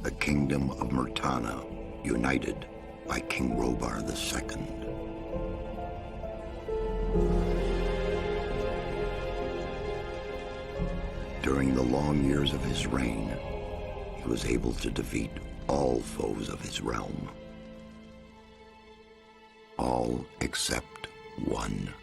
The kingdom of Myrtana, united by King Robar II. During the long years of his reign, he was able to defeat all foes of his realm. All except one.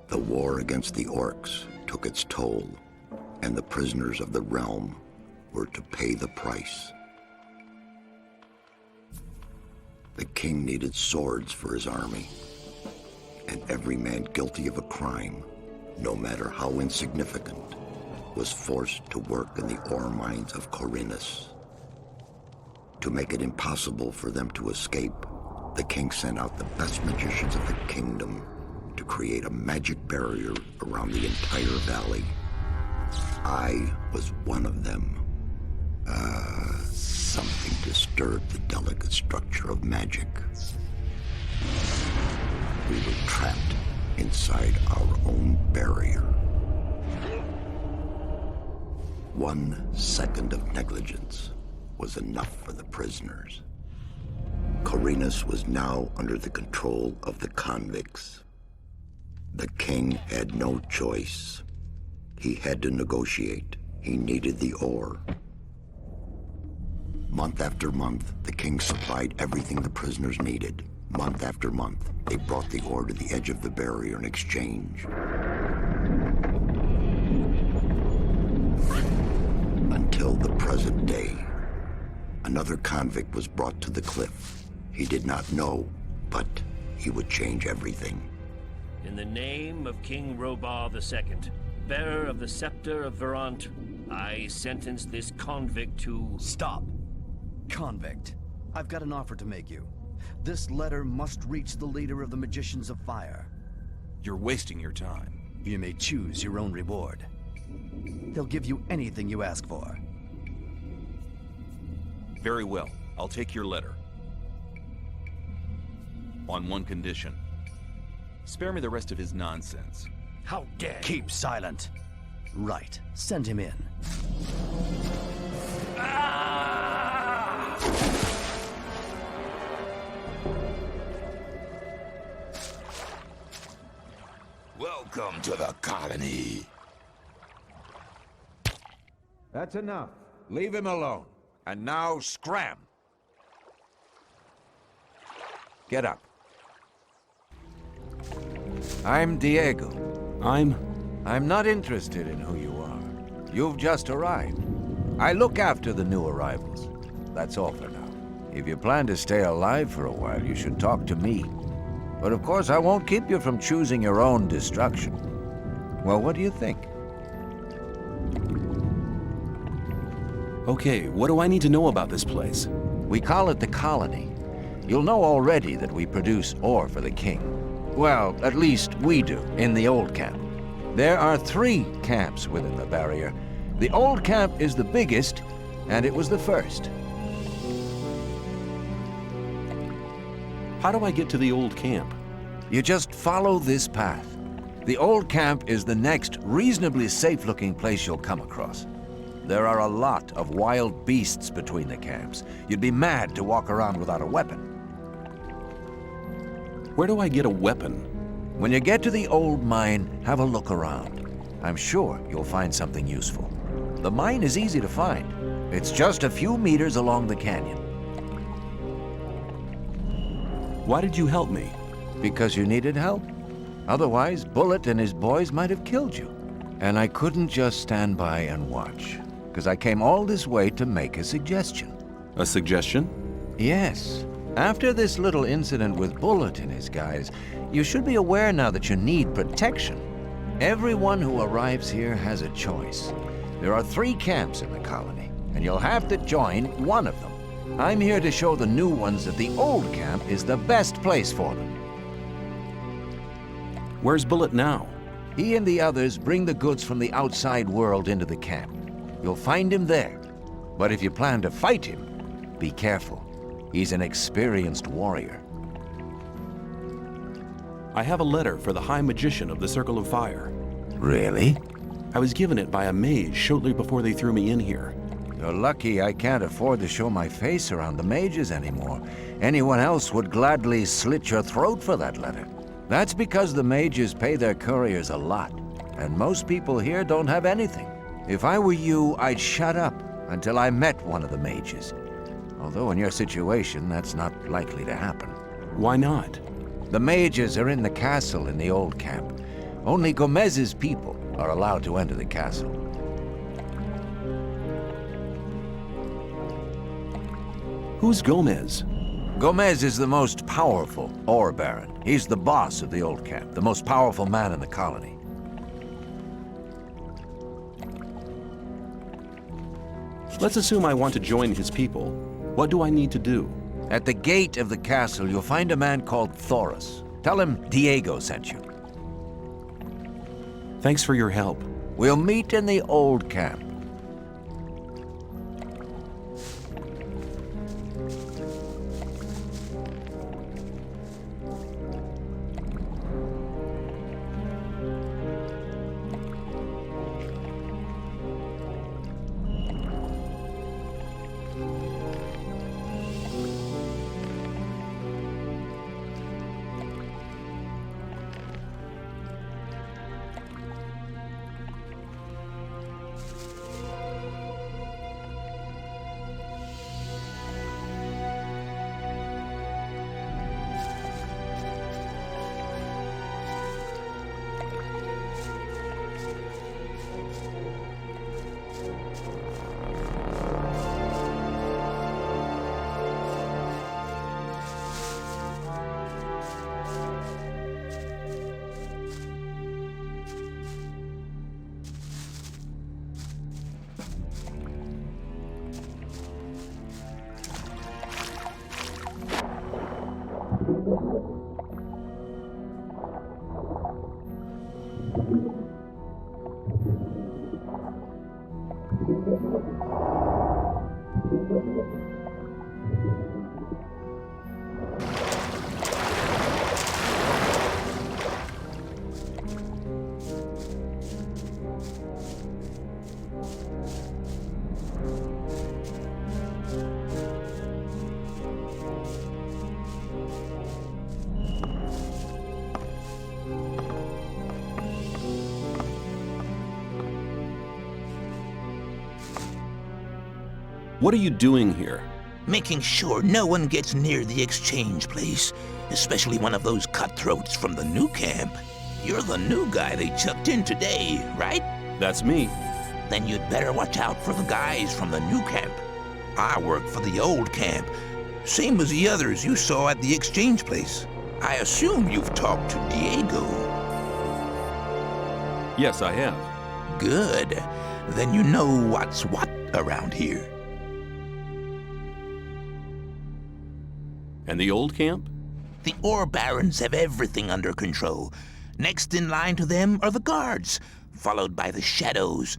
The war against the orcs took its toll, and the prisoners of the realm were to pay the price. The king needed swords for his army, and every man guilty of a crime, no matter how insignificant, was forced to work in the ore mines of Khorinis. To make it impossible for them to escape, the king sent out the best magicians of the kingdom to create a magic barrier around the entire valley. I was one of them. Something disturbed the delicate structure of magic. We were trapped inside our own barrier. 1 second of negligence was enough for the prisoners. Khorinis was now under the control of the convicts. The king had no choice. He had to negotiate. He needed the ore. Month after month, the king supplied everything the prisoners needed. Month after month, they brought the ore to the edge of the barrier in exchange. Until the present day. Another convict was brought to the cliff. He did not know, but he would change everything. In the name of King Robar II, bearer of the scepter of Verant, I sentence this convict to... Stop. Convict. I've got an offer to make you. This letter must reach the leader of the Magicians of Fire. You're wasting your time. You may choose your own reward. They'll give you anything you ask for. Very well. I'll take your letter. On one condition. Spare me the rest of his nonsense. How dare you? Keep silent. Right. Send him in. Welcome to the colony. That's enough. Leave him alone. And now scram. Get up. I'm Diego. I'm not interested in who you are. You've just arrived. I look after the new arrivals. That's all for now. If you plan to stay alive for a while, you should talk to me. But of course, I won't keep you from choosing your own destruction. Well, what do you think? Okay, what do I need to know about this place? We call it the colony. You'll know already that we produce ore for the king. Well, at least we do, in the old camp. There are 3 camps within the barrier, The old camp is the biggest, and it was the first. How do I get to the old camp? You just follow this path. The old camp is the next reasonably safe-looking place you'll come across. There are a lot of wild beasts between the camps. You'd be mad to walk around without a weapon. Where do I get a weapon? When you get to the old mine, have a look around. I'm sure you'll find something useful. The mine is easy to find. It's just a few meters along the canyon. Why did you help me? Because you needed help. Otherwise, Bullet and his boys might have killed you. And I couldn't just stand by and watch, because I came all this way to make a suggestion. A suggestion? Yes. After this little incident with Bullet and his guys, you should be aware now that you need protection. Everyone who arrives here has a choice. There are 3 camps in the colony, and you'll have to join one of them. I'm here to show the new ones that the old camp is the best place for them. Where's Bullet now? He and the others bring the goods from the outside world into the camp. You'll find him there. But if you plan to fight him, be careful. He's an experienced warrior. I have a letter for the High Magician of the Circle of Fire. Really? I was given it by a mage shortly before they threw me in here. You're lucky I can't afford to show my face around the mages anymore. Anyone else would gladly slit your throat for that letter. That's because the mages pay their couriers a lot, and most people here don't have anything. If I were you, I'd shut up until I met one of the mages. Although in your situation, that's not likely to happen. Why not? The mages are in the castle in the old camp. Only Gomez's people are allowed to enter the castle. Who's Gomez? Gomez is the most powerful ore baron. He's the boss of the old camp, the most powerful man in the colony. Let's assume I want to join his people. What do I need to do? At the gate of the castle, you'll find a man called Thoris. Tell him Diego sent you. Thanks for your help. We'll meet in the old camp. What are you doing here? Making sure no one gets near the exchange place, especially one of those cutthroats from the new camp. You're the new guy they chucked in today, right? That's me. Then you'd better watch out for the guys from the new camp. I work for the old camp, same as the others you saw at the exchange place. I assume you've talked to Diego. Yes, I have. Good. Then you know what's what around here. And the old camp? The ore barons have everything under control. Next in line to them are the guards. followed by the shadows.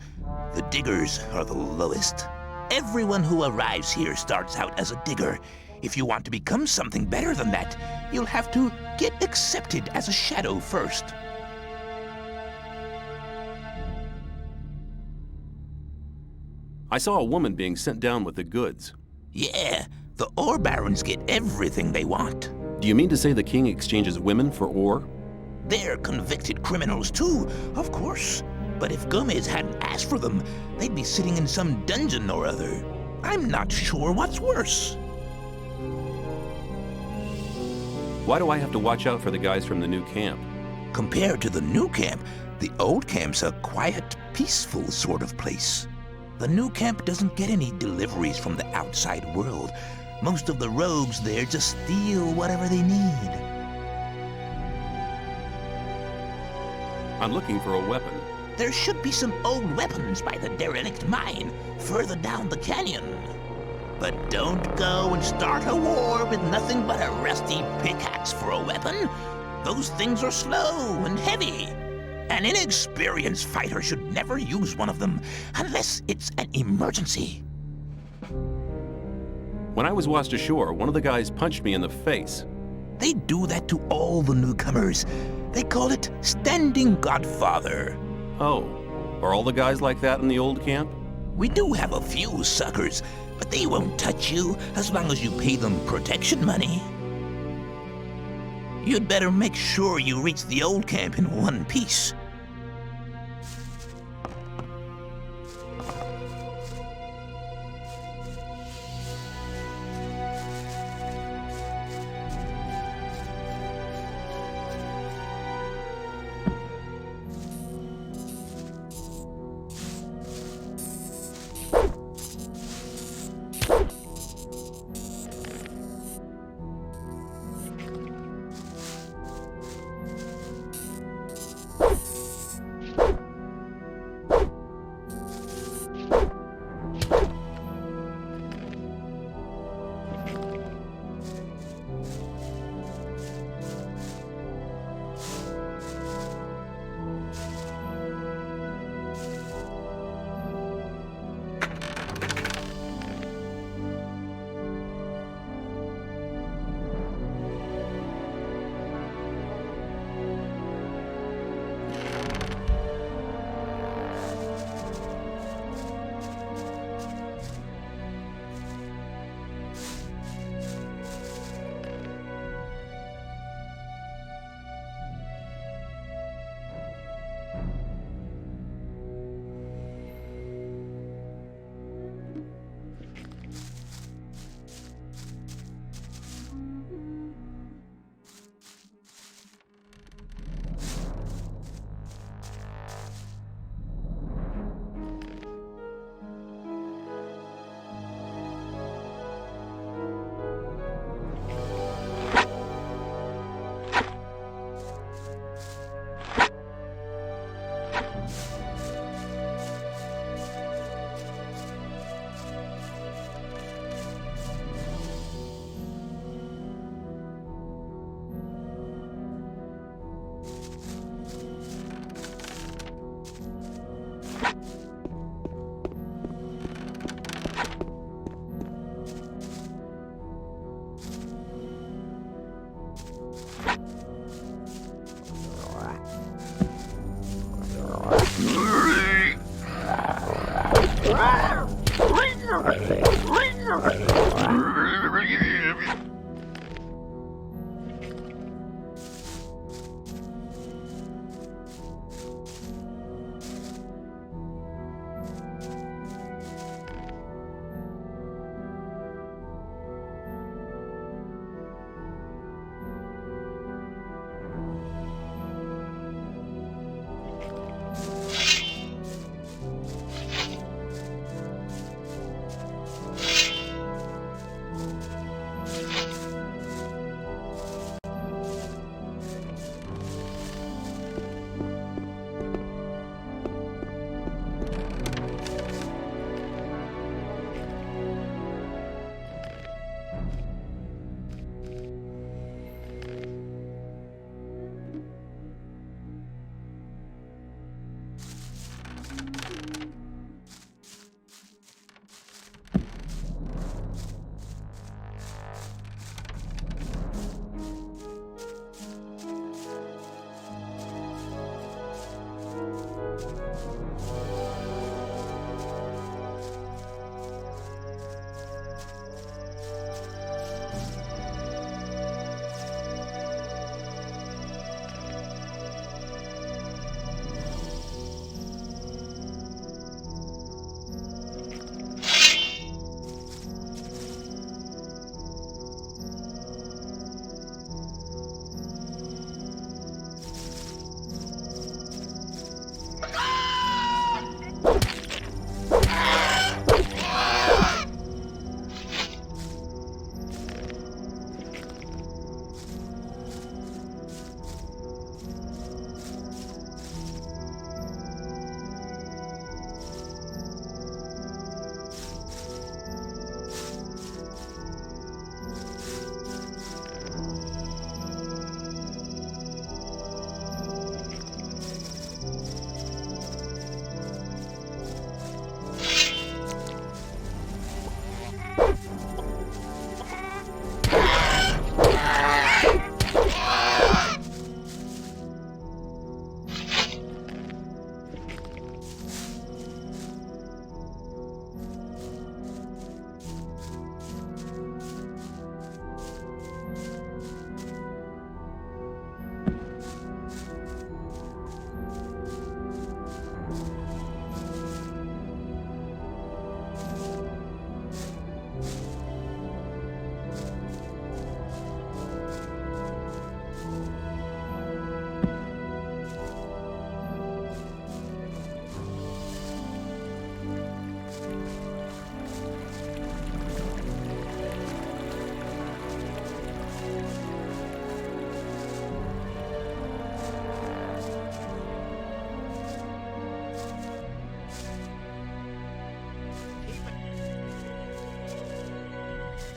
The diggers are the lowest. Everyone who arrives here starts out as a digger. If you want to become something better than that, you'll have to get accepted as a shadow first. I saw a woman being sent down with the goods. Yeah, the ore barons get everything they want. Do you mean to say the king exchanges women for ore? They're convicted criminals too, of course. But if Gomez hadn't asked for them, they'd be sitting in some dungeon or other. I'm not sure what's worse. Why do I have to watch out for the guys from the new camp? Compared to the new camp, the old camp's a quiet, peaceful sort of place. The new camp doesn't get any deliveries from the outside world. Most of the rogues there just steal whatever they need. I'm looking for a weapon. There should be some old weapons by the derelict mine, further down the canyon. But don't go and start a war with nothing but a rusty pickaxe for a weapon. Those things are slow and heavy. An inexperienced fighter should never use one of them, unless it's an emergency. When I was washed ashore, one of the guys punched me in the face. They do that to all the newcomers. They call it standing Godfather. Oh, are all the guys like that in the old camp? We do have a few suckers, but they won't touch you as long as you pay them protection money. You'd better make sure you reach the old camp in one piece.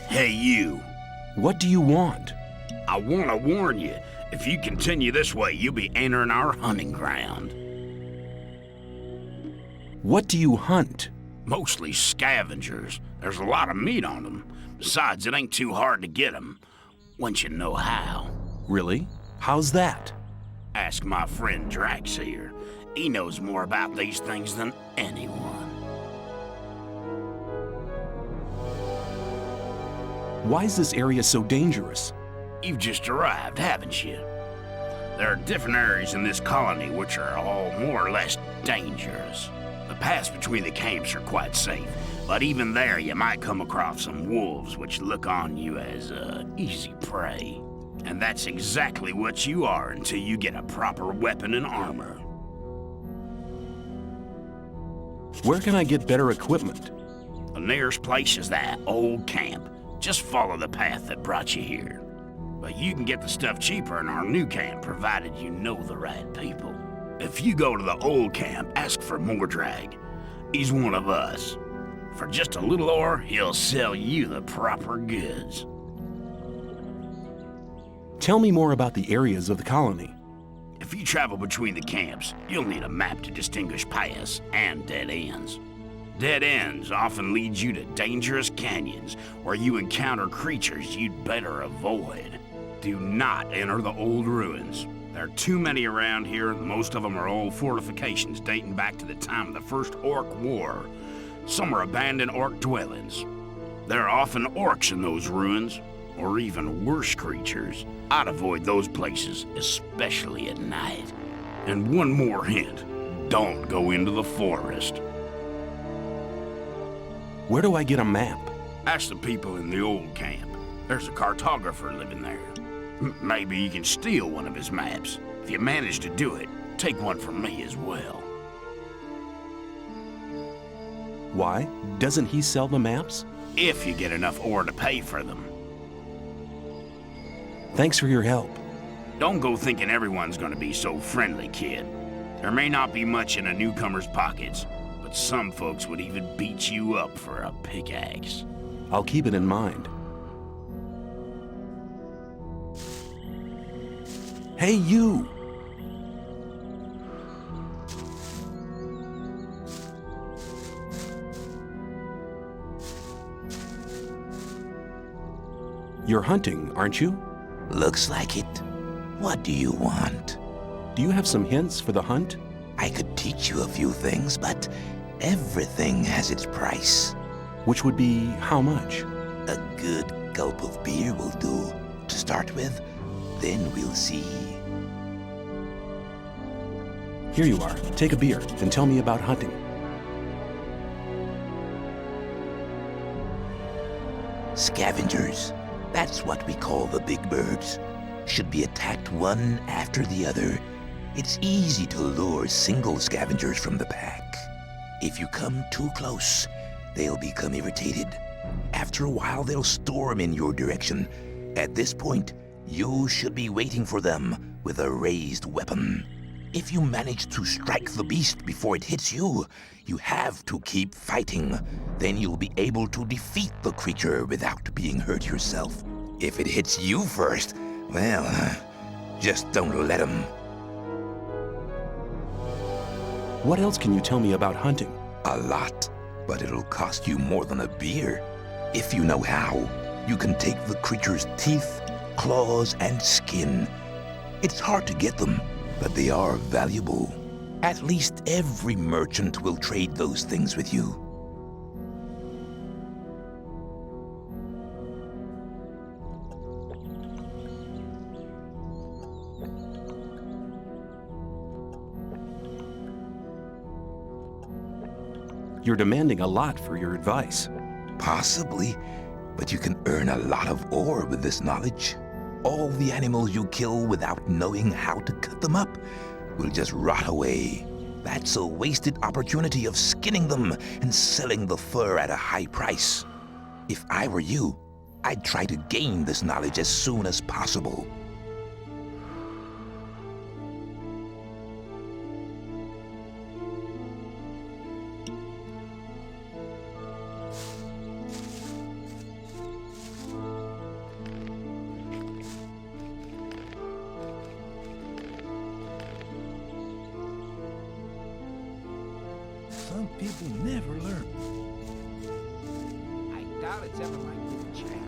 Hey, you. What do you want? I want to warn you, if you continue this way, you'll be entering our hunting ground. What do you hunt? Mostly scavengers. There's a lot of meat on them. Besides, it ain't too hard to get them, once you know how. Really? How's that? Ask my friend Drax here. He knows more about these things than anyone. Why is this area so dangerous? You've just arrived, haven't you? There are different areas in this colony which are all more or less dangerous. The paths between the camps are quite safe, but even there you might come across some wolves which look on you as easy prey. And that's exactly what you are until you get a proper weapon and armor. Where can I get better equipment? The nearest place is that old camp. Just follow the path that brought you here. But you can get the stuff cheaper in our new camp, provided you know the right people. If you go to the old camp, ask for Mordrag. He's one of us. For just a little ore, he'll sell you the proper goods. Tell me more about the areas of the colony. If you travel between the camps, you'll need a map to distinguish paths and dead ends. Dead ends often lead you to dangerous canyons where you encounter creatures you'd better avoid. Do not enter the old ruins. There are too many around here, and most of them are old fortifications dating back to the time of the First Orc War. Some are abandoned orc dwellings. There are often orcs in those ruins, or even worse creatures. I'd avoid those places, especially at night. And one more hint, don't go into the forest. Where do I get a map? Ask the people in the old camp. There's a cartographer living there. Maybe you can steal one of his maps. If you manage to do it, take one from me as well. Why? Doesn't he sell the maps? If you get enough ore to pay for them. Thanks for your help. Don't go thinking everyone's gonna be so friendly, kid. There may not be much in a newcomer's pockets, but some folks would even beat you up for a pickaxe. I'll keep it in mind. Hey, you! You're hunting, aren't you? Looks like it. What do you want? Do you have some hints for the hunt? I could teach you a few things, but everything has its price. Which would be how much? A good gulp of beer will do to start with. Then we'll see. Here you are. Take a beer and tell me about hunting. Scavengers. That's what we call the big birds. Should be attacked one after the other. It's easy to lure single scavengers from the pack. If you come too close, they'll become irritated. After a while, they'll storm in your direction. At this point, you should be waiting for them with a raised weapon. If you manage to strike the beast before it hits you, you have to keep fighting. Then you'll be able to defeat the creature without being hurt yourself. If it hits you first, well, just don't let him. What else can you tell me about hunting? A lot, but it'll cost you more than a beer. If you know how, you can take the creature's teeth, claws, and skin. It's hard to get them, but they are valuable. At least every merchant will trade those things with you. You're demanding a lot for your advice. Possibly, but you can earn a lot of ore with this knowledge. All the animals you kill without knowing how to cut them up will just rot away. That's a wasted opportunity of skinning them and selling the fur at a high price. If I were you, I'd try to gain this knowledge as soon as possible. People never learn. I doubt it's ever likely to change.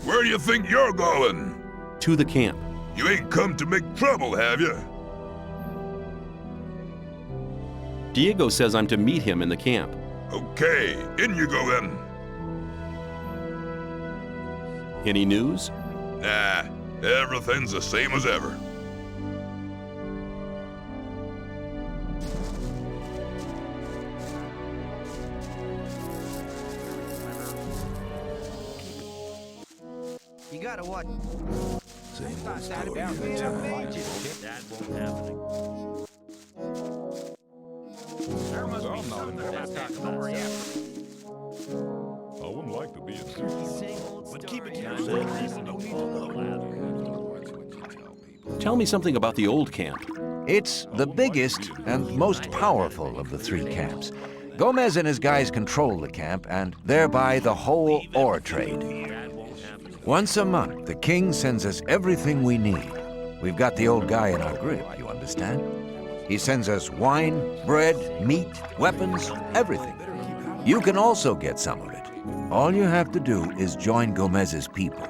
Where do you think you're going? To the camp. You ain't come to make trouble, have you? Diego says I'm to meet him in the camp. Okay, in you go then. Any news? Nah, everything's the same as ever. You gotta watch. Same Not old that story about every me. time. That won't happen. There must be something about that story. I wouldn't like to be a But keep it to yourself. People don't need to know. Tell me something about the old camp. It's the biggest and most powerful of the three camps. Gomez and his guys control the camp and thereby the whole ore trade. Once a month, the king sends us everything we need. We've got the old guy in our grip, you understand? He sends us wine, bread, meat, weapons, everything. You can also get some of it. All you have to do is join Gomez's people.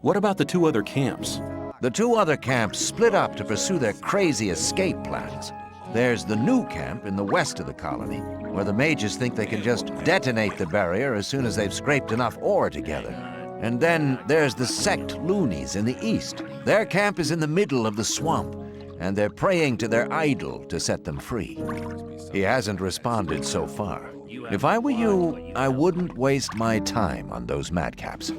What about the two other camps? The two other camps split up to pursue their crazy escape plans. There's the new camp in the west of the colony, where the mages think they can just detonate the barrier as soon as they've scraped enough ore together. And then there's the sect loonies in the east. Their camp is in the middle of the swamp, and they're praying to their idol to set them free. He hasn't responded so far. If I were you, I wouldn't waste my time on those madcaps.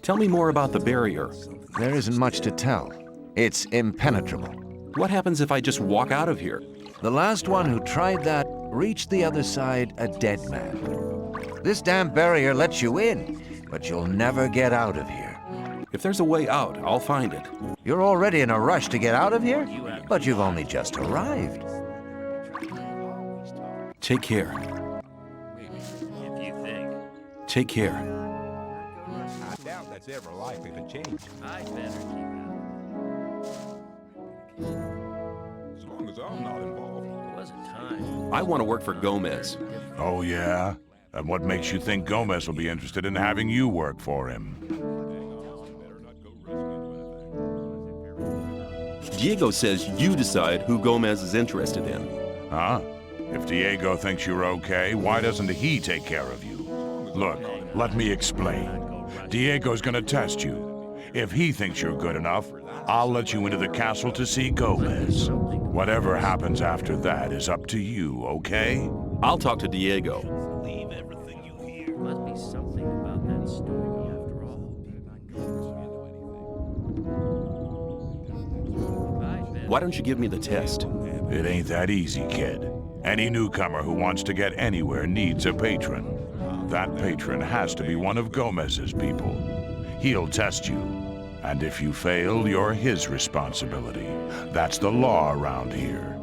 Tell me more about the barrier. There isn't much to tell. It's impenetrable. What happens if I just walk out of here? The last one who tried that reached the other side a dead man. This damn barrier lets you in, but you'll never get out of here. If there's a way out, I'll find it. You're already in a rush to get out of here? But you've only just arrived. Take care. If you think. Take care. I doubt that's ever likely to change. I'd better keep out. As long as I'm not involved. There was a time. I want to work for Gomez. Oh, yeah? And what makes you think Gomez will be interested in having you work for him? Diego says you decide who Gomez is interested in. Huh? If Diego thinks you're okay, why doesn't he take care of you? Look, let me explain. Diego's gonna test you. If he thinks you're good enough, I'll let you into the castle to see Gomez. Whatever happens after that is up to you, okay? I'll talk to Diego. Believe everything you hear. Must be something about that story after all. Why don't you give me the test? It ain't that easy, kid. Any newcomer who wants to get anywhere needs a patron. That patron has to be one of Gomez's people. He'll test you. And if you fail, you're his responsibility. That's the law around here.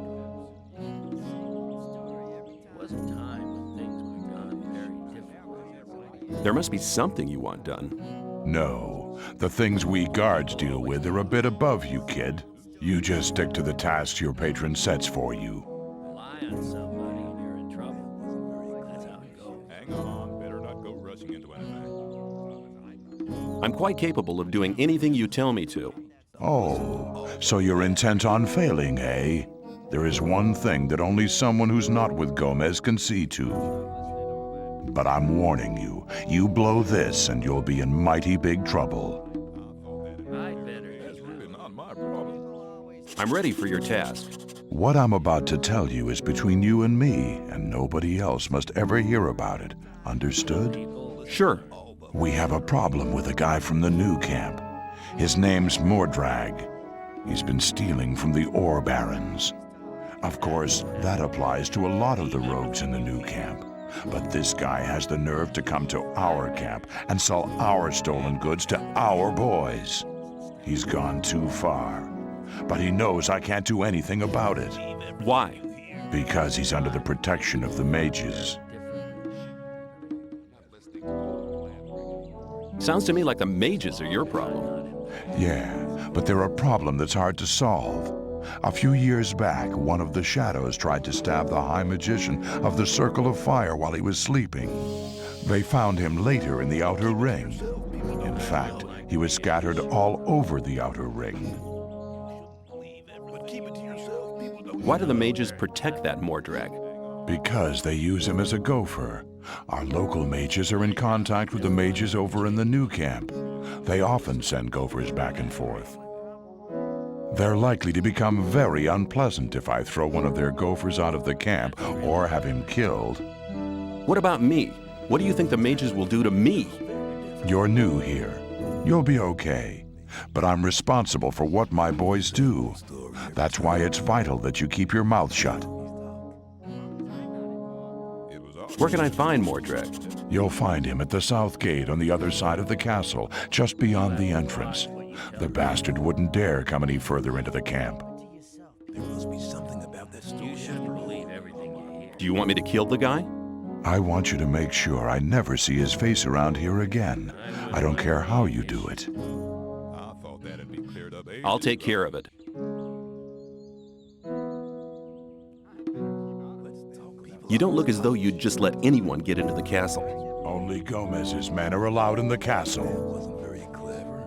There must be something you want done. No. The things we guards deal with are a bit above you, kid. You just stick to the tasks your patron sets for you. Rely on somebody and you're in trouble. That's how it goes. Hang on, better not go rushing into anything. I'm quite capable of doing anything you tell me to. Oh, so you're intent on failing, eh? There is one thing that only someone who's not with Gomez can see to. But I'm warning you, you blow this and you'll be in mighty big trouble. I'd better. That's really not my problem. I'm ready for your task. What I'm about to tell you is between you and me, and nobody else must ever hear about it. Understood? Sure. We have a problem with a guy from the new camp. His name's Mordrag. He's been stealing from the ore barons. Of course, that applies to a lot of the rogues in the new camp. But this guy has the nerve to come to our camp and sell our stolen goods to our boys. He's gone too far. But he knows I can't do anything about it. Why? Because he's under the protection of the mages. Sounds to me like the mages are your problem. Yeah, but they're a problem that's hard to solve. A few years back, one of the shadows tried to stab the High Magician of the Circle of Fire while he was sleeping. They found him later in the Outer Ring. In fact, he was scattered all over the Outer Ring. Why do the mages protect that Mordrag? Because they use him as a gopher. Our local mages are in contact with the mages over in the new camp. They often send gophers back and forth. They're likely to become very unpleasant if I throw one of their gophers out of the camp or have him killed. What about me? What do you think the mages will do to me? You're new here. You'll be okay. But I'm responsible for what my boys do. That's why it's vital that you keep your mouth shut. Where can I find Mordrag? You'll find him at the south gate on the other side of the castle, just beyond the entrance. The bastard wouldn't dare come any further into the camp. There must be something about that story. You shouldn't believe everything you hear. Do you want me to kill the guy? I want you to make sure I never see his face around here again. I don't care how you do it. I thought that'd be cleared up. I'll take care of it. You don't look as though you'd just let anyone get into the castle. Only Gomez's men are allowed in the castle. Wasn't very clever.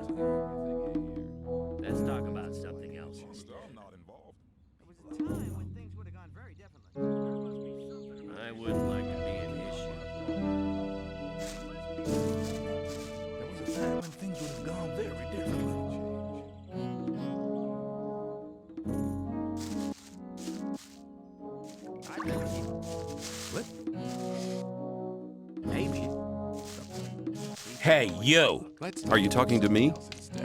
Let's talk about something else. I'm not involved. I wouldn't like to be an issue. There was a time when things would have gone very differently. I'd better keep Hey, you! Are you talking to me?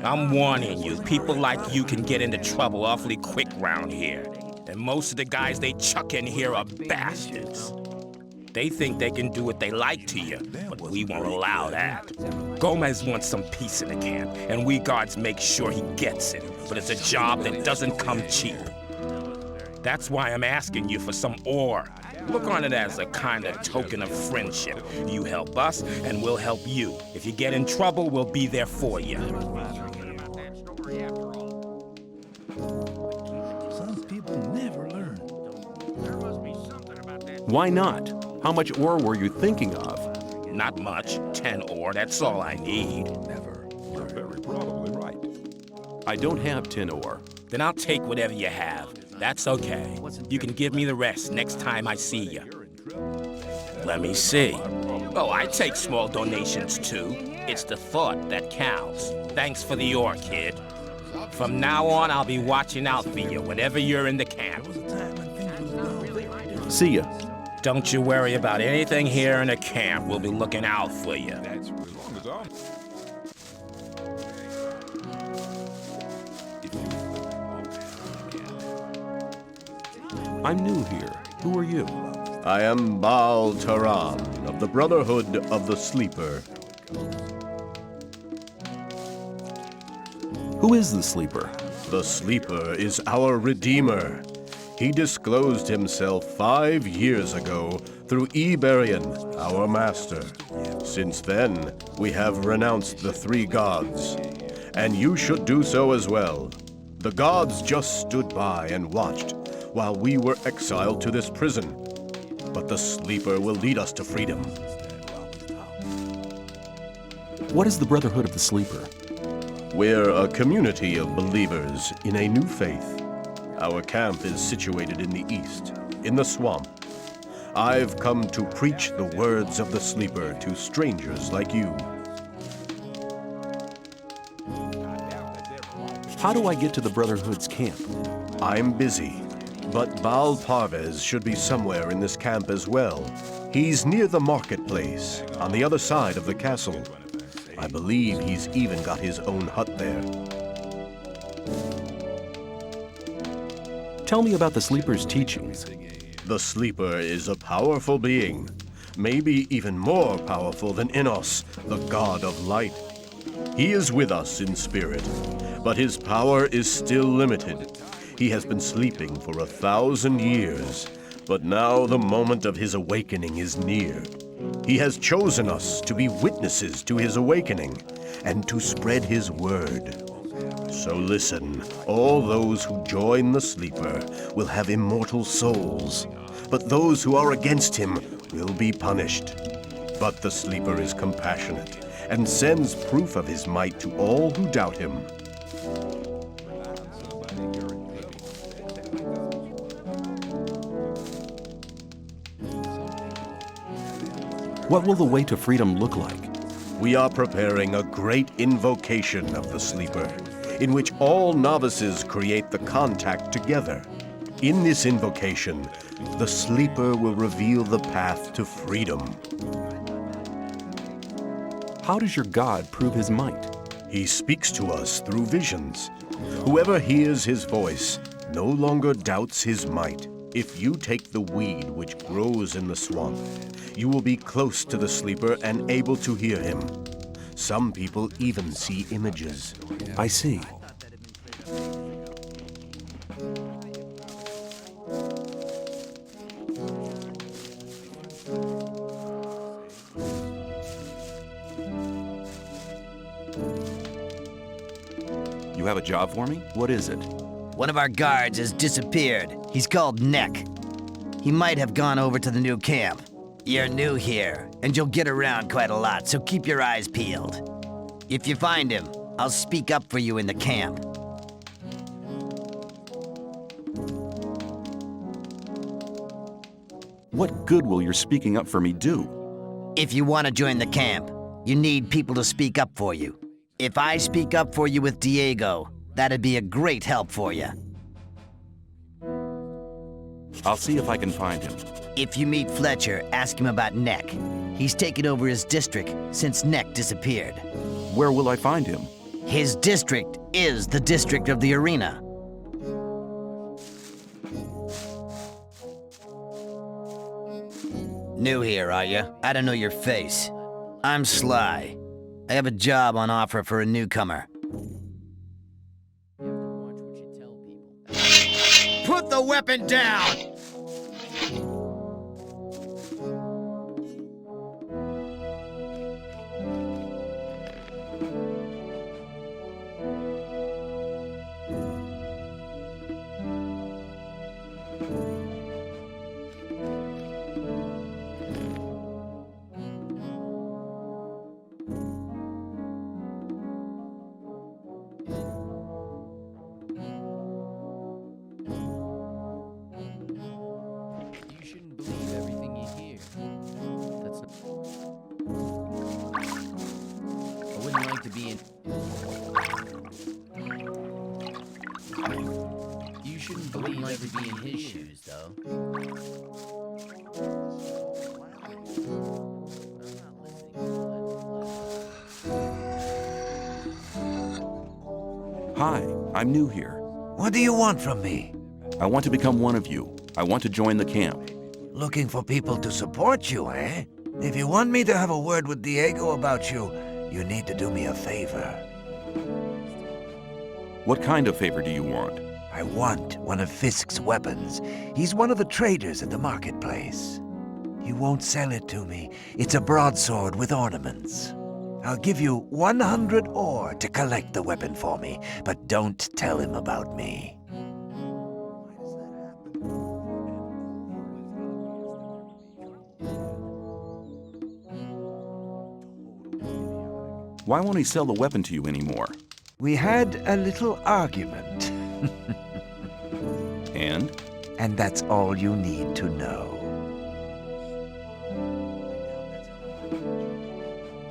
I'm warning you, people like you can get into trouble awfully quick round here. And most of the guys they chuck in here are bastards. They think they can do what they like to you, but we won't allow that. Gomez wants some peace in the camp, and we guards make sure he gets it. But it's a job that doesn't come cheap. That's why I'm asking you for some ore. Look on it as a kind of token of friendship. You help us, and we'll help you. If you get in trouble, we'll be there for you. Some people never learn. Why not? How much ore were you thinking of? Not much. 10 ore, that's all I need. Never. You're very probably right. I don't have 10 ore. Then I'll take whatever you have. That's okay. You can give me the rest next time I see you. Let me see. Oh, I take small donations too. It's the thought that counts. Thanks for the ore, kid. From now on, I'll be watching out for you whenever you're in the camp. See ya. Don't you worry about anything here in the camp. We'll be looking out for you. That's as long as I'm... I'm new here. Who are you? I am Baal Taran of the Brotherhood of the Sleeper. Who is the Sleeper? The Sleeper is our Redeemer. He disclosed himself 5 years ago through Iberian, our master. Since then, we have renounced the 3 gods, and you should do so as well. The gods just stood by and watched while we were exiled to this prison. But the Sleeper will lead us to freedom. What is the Brotherhood of the Sleeper? We're a community of believers in a new faith. Our camp is situated in the east, in the swamp. I've come to preach the words of the Sleeper to strangers like you. How do I get to the Brotherhood's camp? I'm busy, but Baal Parvez should be somewhere in this camp as well. He's near the marketplace, on the other side of the castle. I believe he's even got his own hut there. Tell me about the Sleeper's teachings. The Sleeper is a powerful being, maybe even more powerful than Innos, the god of light. He is with us in spirit, but his power is still limited. He has been sleeping for 1,000 years, but now the moment of his awakening is near. He has chosen us to be witnesses to his awakening and to spread his word. So listen, all those who join the Sleeper will have immortal souls, but those who are against him will be punished. But the Sleeper is compassionate and sends proof of his might to all who doubt him. What will the way to freedom look like? We are preparing a great invocation of the Sleeper, in which all novices create the contact together. In this invocation, the Sleeper will reveal the path to freedom. How does your God prove his might? He speaks to us through visions. Whoever hears his voice no longer doubts his might. If you take the weed which grows in the swamp, you will be close to the Sleeper and able to hear him. Some people even see images. I see. You have a job for me? What is it? One of our guards has disappeared. He's called Neck. He might have gone over to the new camp. You're new here, and you'll get around quite a lot, so keep your eyes peeled. If you find him, I'll speak up for you in the camp. What good will your speaking up for me do? If you want to join the camp, you need people to speak up for you. If I speak up for you with Diego, that'd be a great help for you. I'll see if I can find him. If you meet Fletcher, ask him about Neck. He's taken over his district since Neck disappeared. Where will I find him? His district is the district of the arena. New here, are you? I don't know your face. I'm Sly. I have a job on offer for a newcomer. Put the weapon down! Hi, I'm new here. What do you want from me? I want to become one of you. I want to join the camp. Looking for people to support you, eh? If you want me to have a word with Diego about you, you need to do me a favor. What kind of favor do you want? I want one of Fisk's weapons. He's one of the traders at the marketplace. He won't sell it to me. It's a broadsword with ornaments. I'll give you 100 ore to collect the weapon for me, but don't tell him about me. Why won't he sell the weapon to you anymore? We had a little argument. And? And that's all you need to know.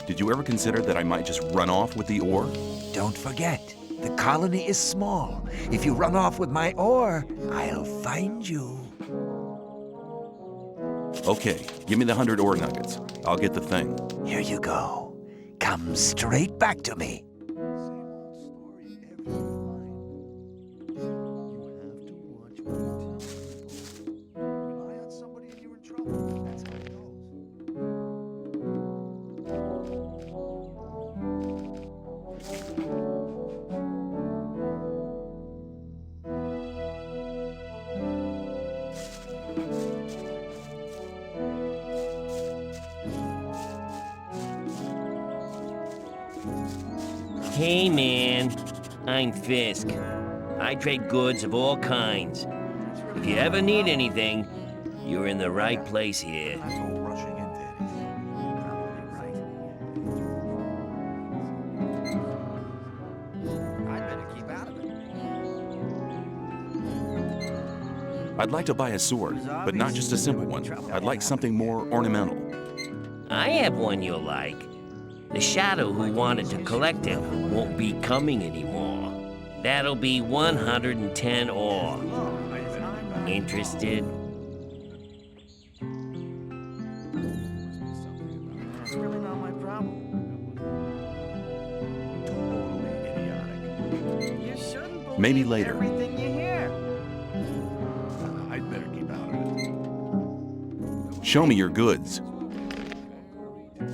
Did you ever consider that I might just run off with the ore? Don't forget, the colony is small. If you run off with my ore, I'll find you. Okay, give me the 100 ore nuggets. I'll get the thing. Here you go. Come straight back to me. Hey man, I'm Fisk. I trade goods of all kinds. If you ever need anything, you're in the right place here. I'd like to buy a sword, but not just a simple one. I'd like something more ornamental. I have one you'll like. The Shadow who wanted to collect it won't be coming anymore. That'll be 110 ore. Interested? It's really not my problem. Totally idiotic. You shouldn't believe Maybe later. everything you hear. I'd better keep out of it. Show me your goods.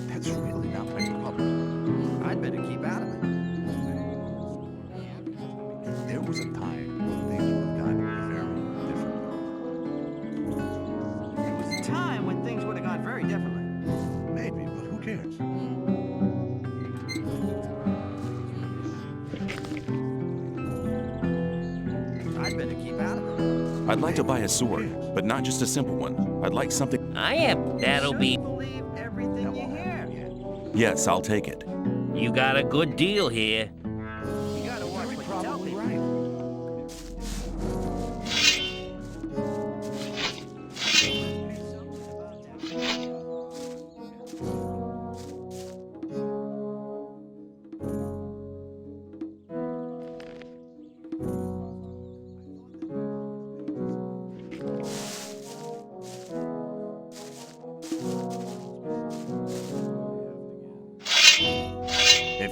That's really not my problem. I'd better keep out of it. There was a time when things would have gone very differently. There was a time when things would have gone very differently. Maybe, but who cares? I'd better keep out of it. I'd like to buy a sword, but not just a simple one. I'd like something... I have. That'll be... Believe everything you hear. Yes, I'll take it. You got a good deal here. You gotta watch what you tell people. Right.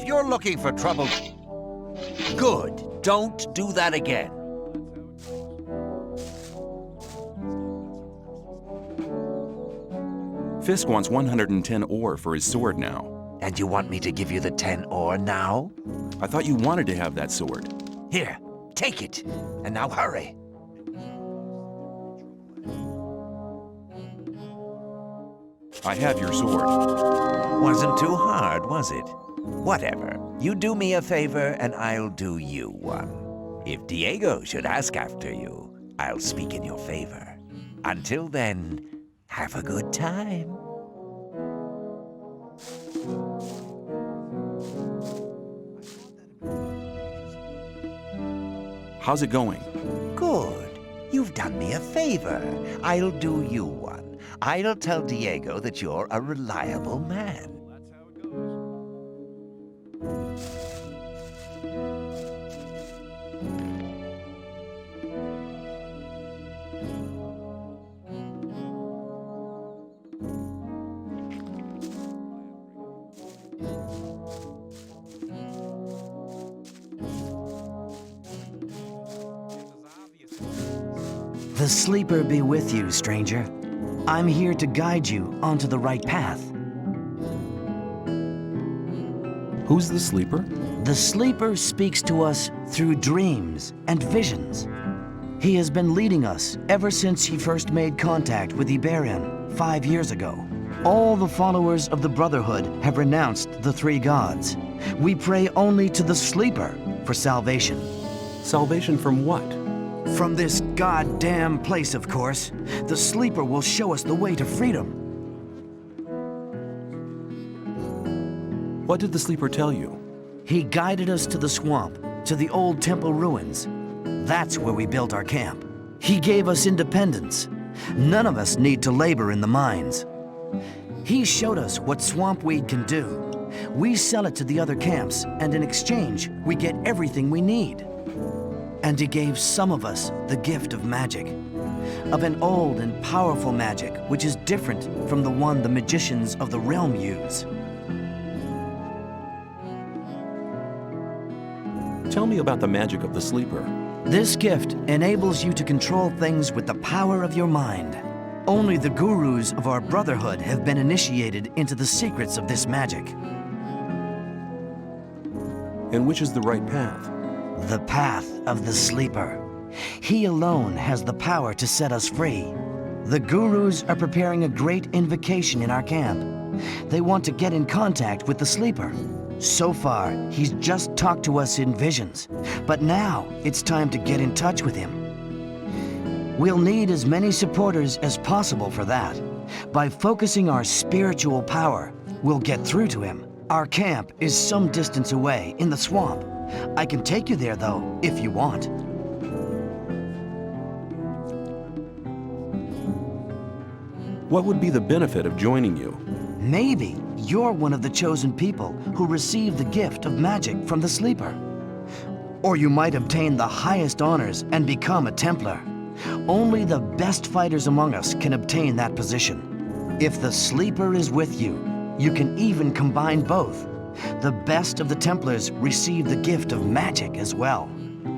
If you're looking for trouble... Good. Don't do that again. Fisk wants 110 ore for his sword now. And you want me to give you the 10 ore now? I thought you wanted to have that sword. Here, take it. And now hurry. I have your sword. Wasn't too hard, was it? Whatever. You do me a favor, and I'll do you one. If Diego should ask after you, I'll speak in your favor. Until then, have a good time. How's it going? Good. You've done me a favor. I'll do you one. I'll tell Diego that you're a reliable man. The sleeper be with you, stranger. I'm here to guide you onto the right path. Who's the sleeper? The sleeper speaks to us through dreams and visions. He has been leading us ever since he first made contact with Iberian 5 years ago. All the followers of the Brotherhood have renounced the three gods. We pray only to the sleeper for salvation. Salvation from what? From this goddamn place, of course. The sleeper will show us the way to freedom. What did the sleeper tell you? He guided us to the swamp, to the old temple ruins. That's where we built our camp. He gave us independence. None of us need to labor in the mines. He showed us what swamp weed can do. We sell it to the other camps, and in exchange, we get everything we need. And he gave some of us the gift of magic. Of an old and powerful magic, which is different from the one the magicians of the realm use. Tell me about the magic of the sleeper. This gift enables you to control things with the power of your mind. Only the gurus of our brotherhood have been initiated into the secrets of this magic. And which is the right path? The path of the sleeper. He alone has the power to set us free. The gurus are preparing a great invocation in our camp. They want to get in contact with the sleeper. So far, he's just talked to us in visions. But now, it's time to get in touch with him. We'll need as many supporters as possible for that. By focusing our spiritual power, we'll get through to him. Our camp is some distance away, in the swamp. I can take you there, though, if you want. What would be the benefit of joining you? Maybe you're one of the chosen people who received the gift of magic from the sleeper. Or you might obtain the highest honors and become a Templar. Only the best fighters among us can obtain that position. If the sleeper is with you, you can even combine both. The best of the Templars receive the gift of magic as well.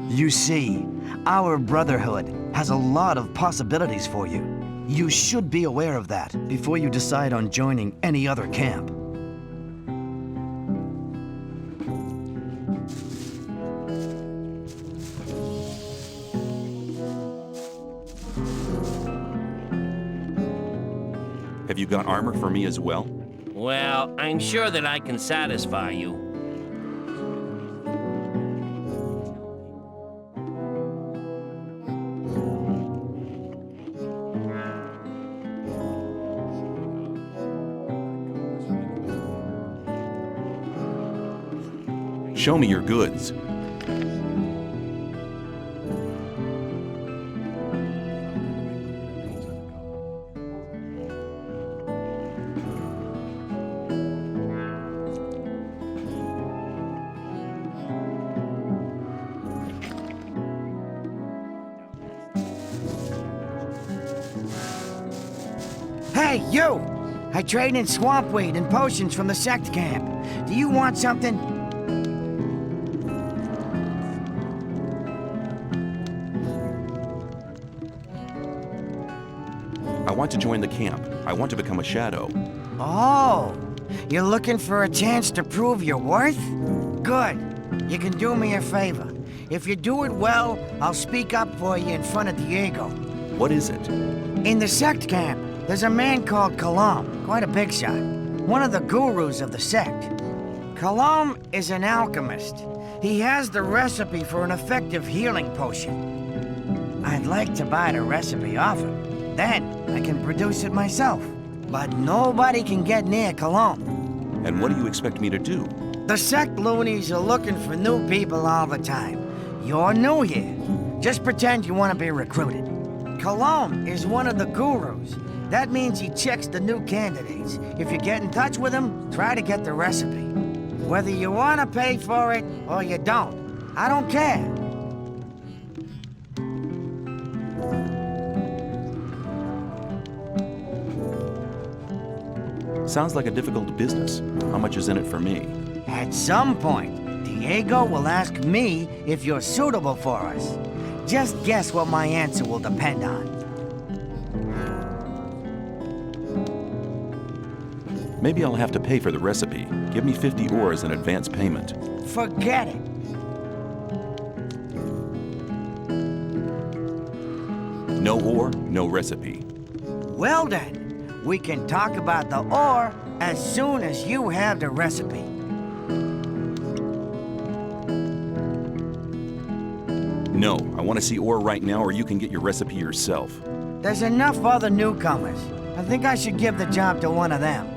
You see, our brotherhood has a lot of possibilities for you. You should be aware of that before you decide on joining any other camp. Have you got armor for me as well? Well, I'm sure that I can satisfy you. Show me your goods. Hey, you! I trade in swamp weed and potions from the sect camp. Do you want something? I want to join the camp. I want to become a shadow. Oh, you're looking for a chance to prove your worth? Good. You can do me a favor. If you do it well, I'll speak up for you in front of Diego. What is it? In the sect camp, there's a man called Kalam, quite a big shot. One of the gurus of the sect. Kalam is an alchemist. He has the recipe for an effective healing potion. I'd like to buy the recipe off him. Then I can produce it myself. But nobody can get near Kalam. And what do you expect me to do? The sect loonies are looking for new people all the time. You're new here. Just pretend you want to be recruited. Kalam is one of the gurus. That means he checks the new candidates. If you get in touch with him, try to get the recipe. Whether you want to pay for it or you don't, I don't care. Sounds like a difficult business. How much is in it for me? At some point, Diego will ask me if you're suitable for us. Just guess what my answer will depend on. Maybe I'll have to pay for the recipe. Give me 50 ores in advance payment. Forget it. No ore, no recipe. Well then, we can talk about the ore as soon as you have the recipe. No, I want to see ore right now or you can get your recipe yourself. There's enough other newcomers. I think I should give the job to one of them.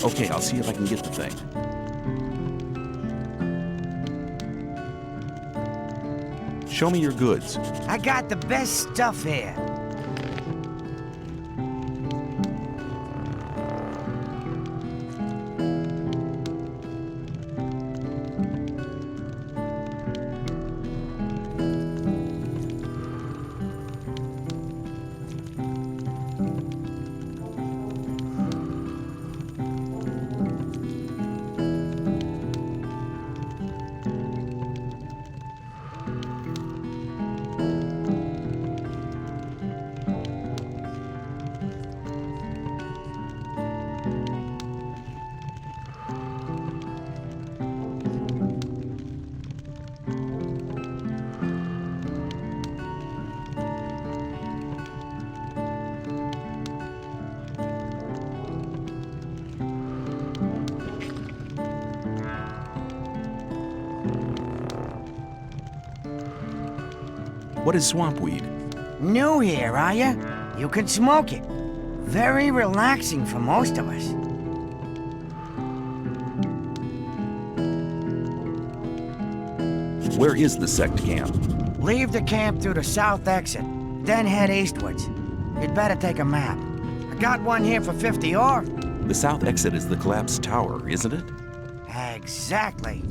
Okay, I'll see if I can get the thing. Show me your goods. I got the best stuff here. What is swampweed? New here, are ya? You can smoke it. Very relaxing for most of us. Where is the sect camp? Leave the camp through the south exit, then head eastwards. You'd better take a map. I got one here for 50 ore. The south exit is the collapsed tower, isn't it? Exactly.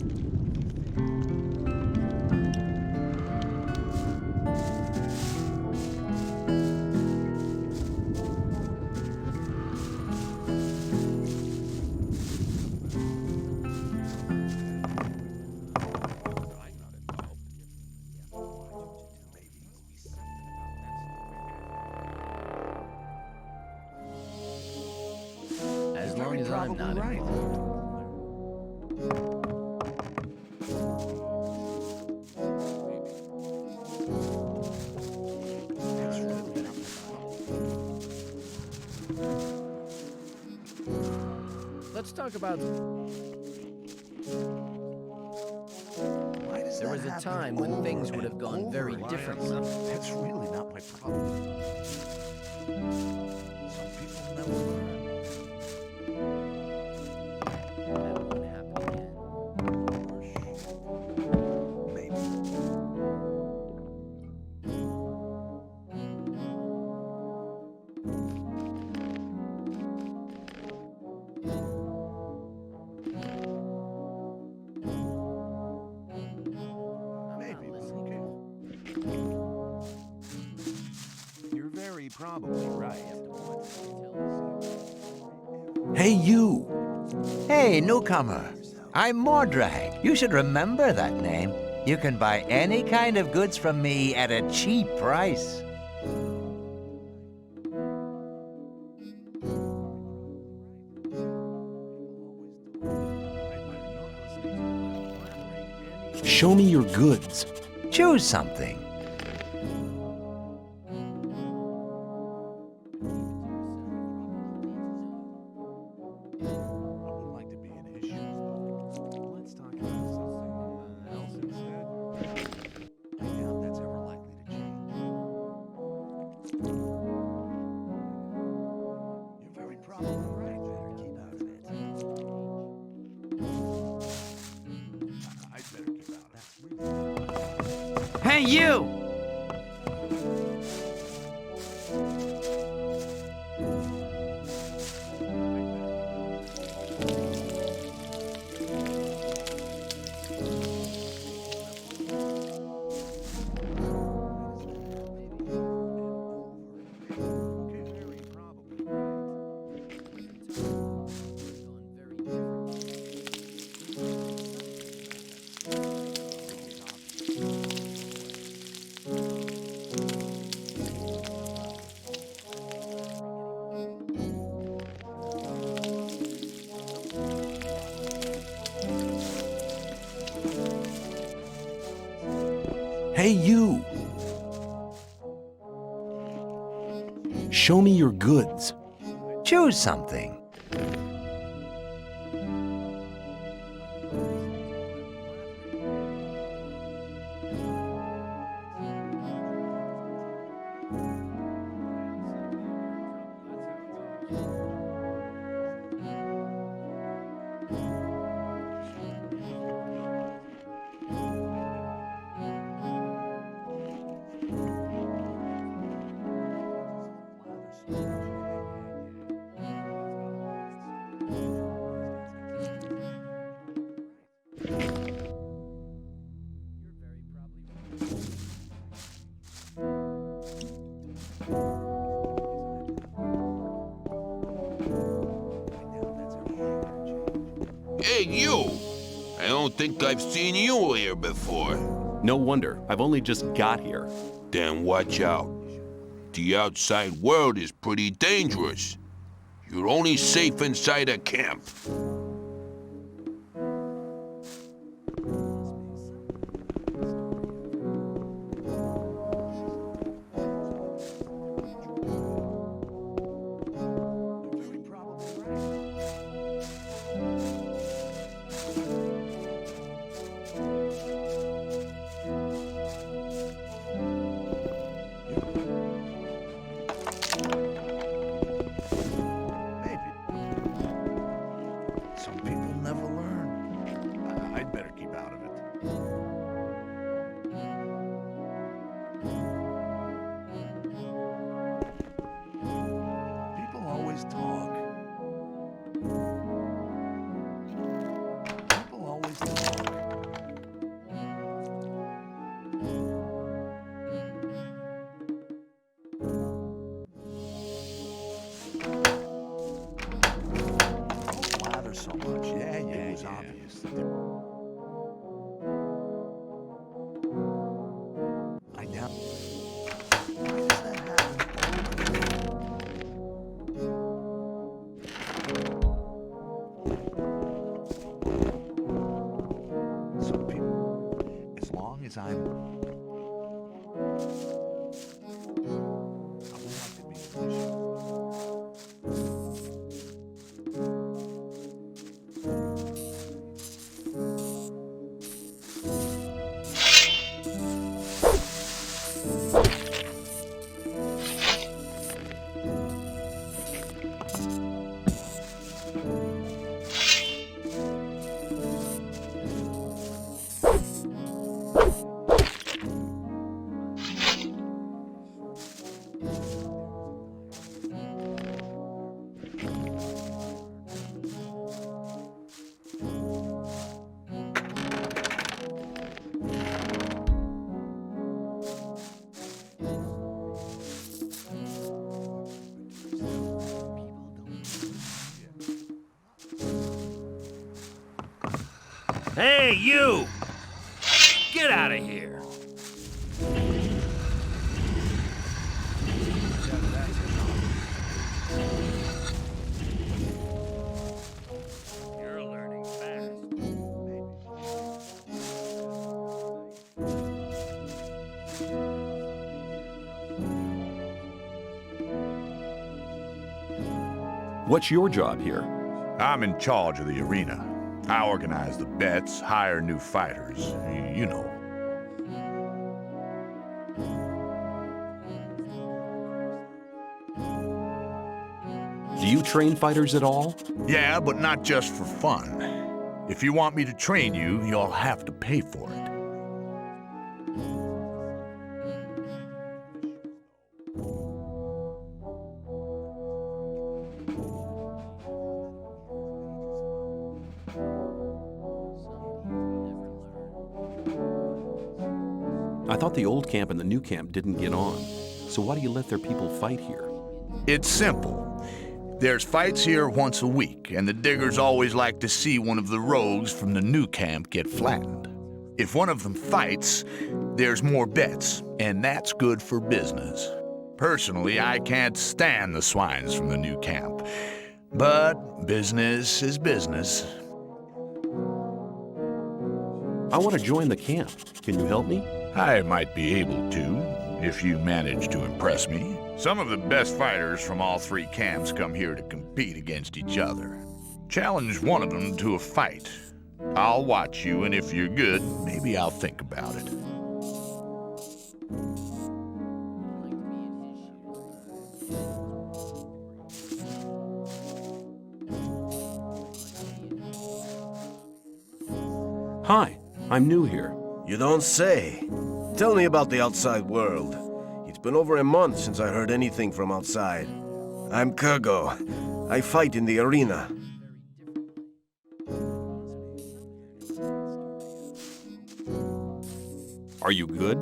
As long as I'm not involved. Let's talk about... There was a time when things would have gone very differently. That's really not my problem. Some people never learn. That won't happen again. You're very probably right. Hey, you! Hey, newcomer. I'm Mordrag. You should remember that name. You can buy any kind of goods from me at a cheap price. Show me your goods. Choose something. Hey, you! Hey, you! Show me your goods. Choose something. Hey, you! I don't think I've seen you here before. No wonder. I've only just got here. Then watch out. The outside world is pretty dangerous. You're only safe inside a camp. Some people never learn. I'd better keep out of it. People always talk. People always talk. Don't blather so much. Yeah, it was obvious that they were. I doubt. Why does that happen? Some people, as long as I'm. I would like to be an issue. Hey, you! Get out of here! You're learning fast. What's your job here? I'm in charge of the arena. I organize the bets, hire new fighters, you know. Do you train fighters at all? Yeah, but not just for fun. If you want me to train you, you'll have to pay for it. I thought the old camp and the new camp didn't get on. So why do you let their people fight here? It's simple. There's fights here once a week, and the diggers always like to see one of the rogues from the new camp get flattened. If one of them fights, there's more bets, and that's good for business. Personally, I can't stand the swines from the new camp. But business is business. I want to join the camp. Can you help me? I might be able to, if you manage to impress me. Some of the best fighters from all three camps come here to compete against each other. Challenge one of them to a fight. I'll watch you, and if you're good, maybe I'll think about it. Hi, I'm new here. You don't say. Tell me about the outside world. It's been over a month since I heard anything from outside. I'm Kurgo. I fight in the arena. Are you good?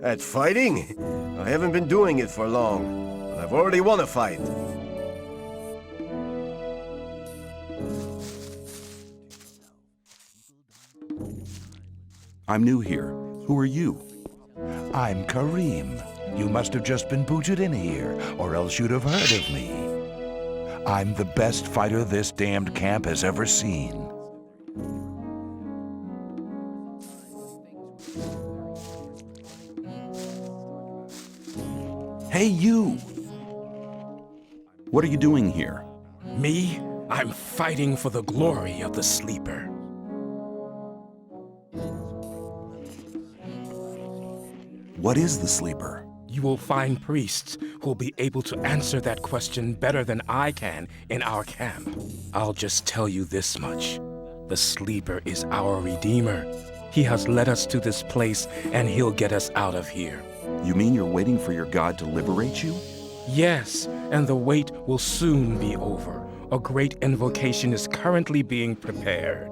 At fighting? I haven't been doing it for long, but I've already won a fight. I'm new here. Who are you? I'm Kareem. You must have just been booted in here, or else you'd have heard of me. I'm the best fighter this damned camp has ever seen. Hey, you! What are you doing here? Me? I'm fighting for the glory of the Sleeper. What is the Sleeper? You will find priests who'll be able to answer that question better than I can in our camp. I'll just tell you this much. The Sleeper is our Redeemer. He has led us to this place, and he'll get us out of here. You mean you're waiting for your god to liberate you? Yes, and the wait will soon be over. A great invocation is currently being prepared.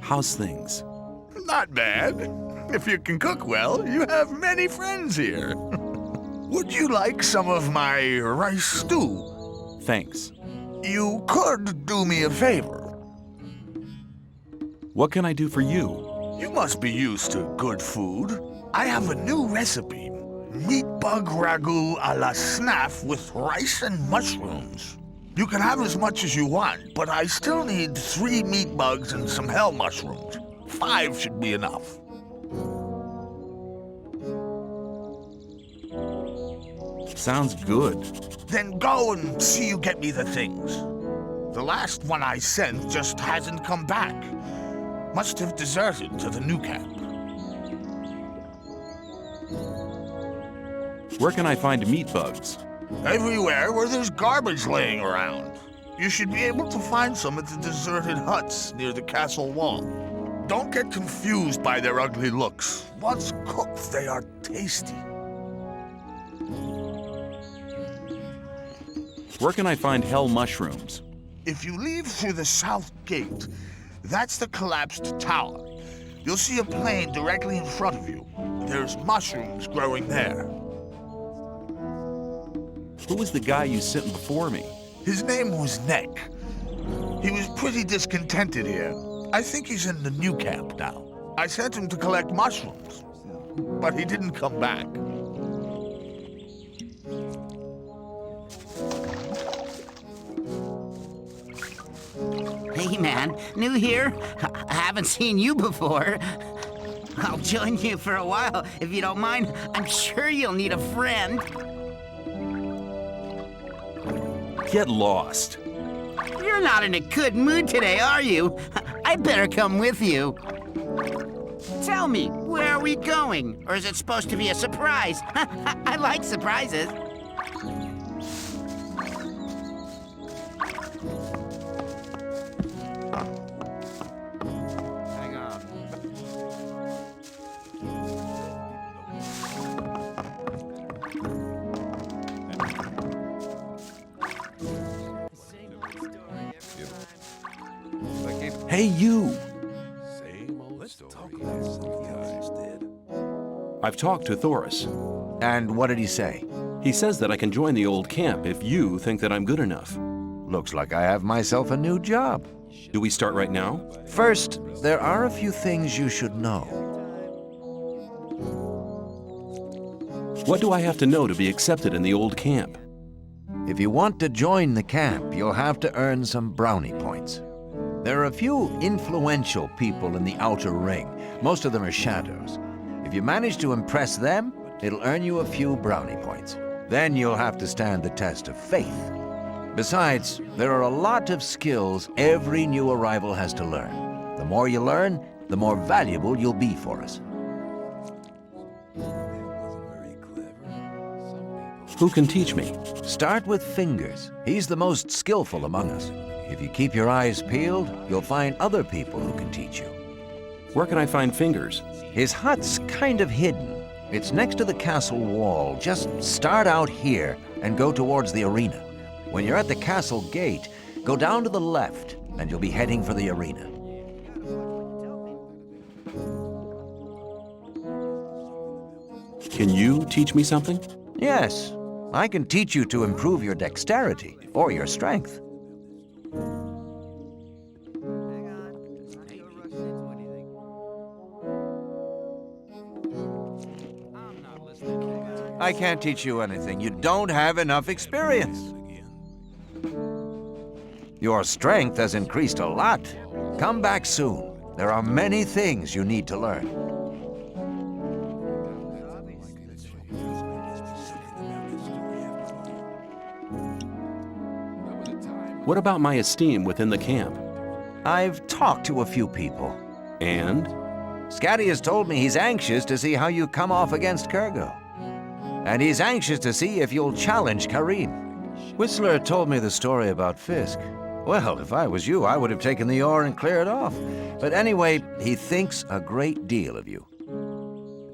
How's things? Not bad. If you can cook well, you have many friends here. Would you like some of my rice stew? Thanks. You could do me a favor. What can I do for you? You must be used to good food. I have a new recipe. Meat bug ragu a la snaff with rice and mushrooms. You can have as much as you want, but I still need 3 meat bugs and some hell mushrooms. 5 should be enough. Sounds good. Then go and see you get me the things. The last one I sent just hasn't come back. Must have deserted to the new camp. Where can I find meat bugs? Everywhere where there's garbage laying around. You should be able to find some at the deserted huts near the castle wall. Don't get confused by their ugly looks. Once cooked, they are tasty. Where can I find hell mushrooms? If you leave through the south gate, that's the collapsed tower. You'll see a plain directly in front of you. There's mushrooms growing there. Who was the guy you sent before me? His name was Neck. He was pretty discontented here. I think he's in the new camp now. I sent him to collect mushrooms, but he didn't come back. Hey man, new here? I haven't seen you before. I'll join you for a while, if you don't mind. I'm sure you'll need a friend. Get lost. You're not in a good mood today, are you? I'd better come with you. Tell me, where are we going? Or is it supposed to be a surprise? I like surprises. Hang on. Hey, you! I've talked to Thoris. And what did he say? He says that I can join the old camp if you think that I'm good enough. Looks like I have myself a new job. Do we start right now? First, there are a few things you should know. What do I have to know to be accepted in the old camp? If you want to join the camp, you'll have to earn some brownie points. There are a few influential people in the outer ring. Most of them are shadows. If you manage to impress them, it'll earn you a few brownie points. Then you'll have to stand the test of faith. Besides, there are a lot of skills every new arrival has to learn. The more you learn, the more valuable you'll be for us. Who can teach me? Start with Fingers. He's the most skillful among us. If you keep your eyes peeled, you'll find other people who can teach you. Where can I find Fingers? His hut's kind of hidden. It's next to the castle wall. Just start out here and go towards the arena. When you're at the castle gate, go down to the left and you'll be heading for the arena. Can you teach me something? Yes, I can teach you to improve your dexterity or your strength. I can't teach you anything. You don't have enough experience. Your strength has increased a lot. Come back soon. There are many things you need to learn. What about my esteem within the camp? I've talked to a few people. And? Scatty has told me he's anxious to see how you come off against Kurgo. And he's anxious to see if you'll challenge Karim. Whistler told me the story about Fisk. Well, if I was you, I would have taken the ore and cleared off. But anyway, he thinks a great deal of you.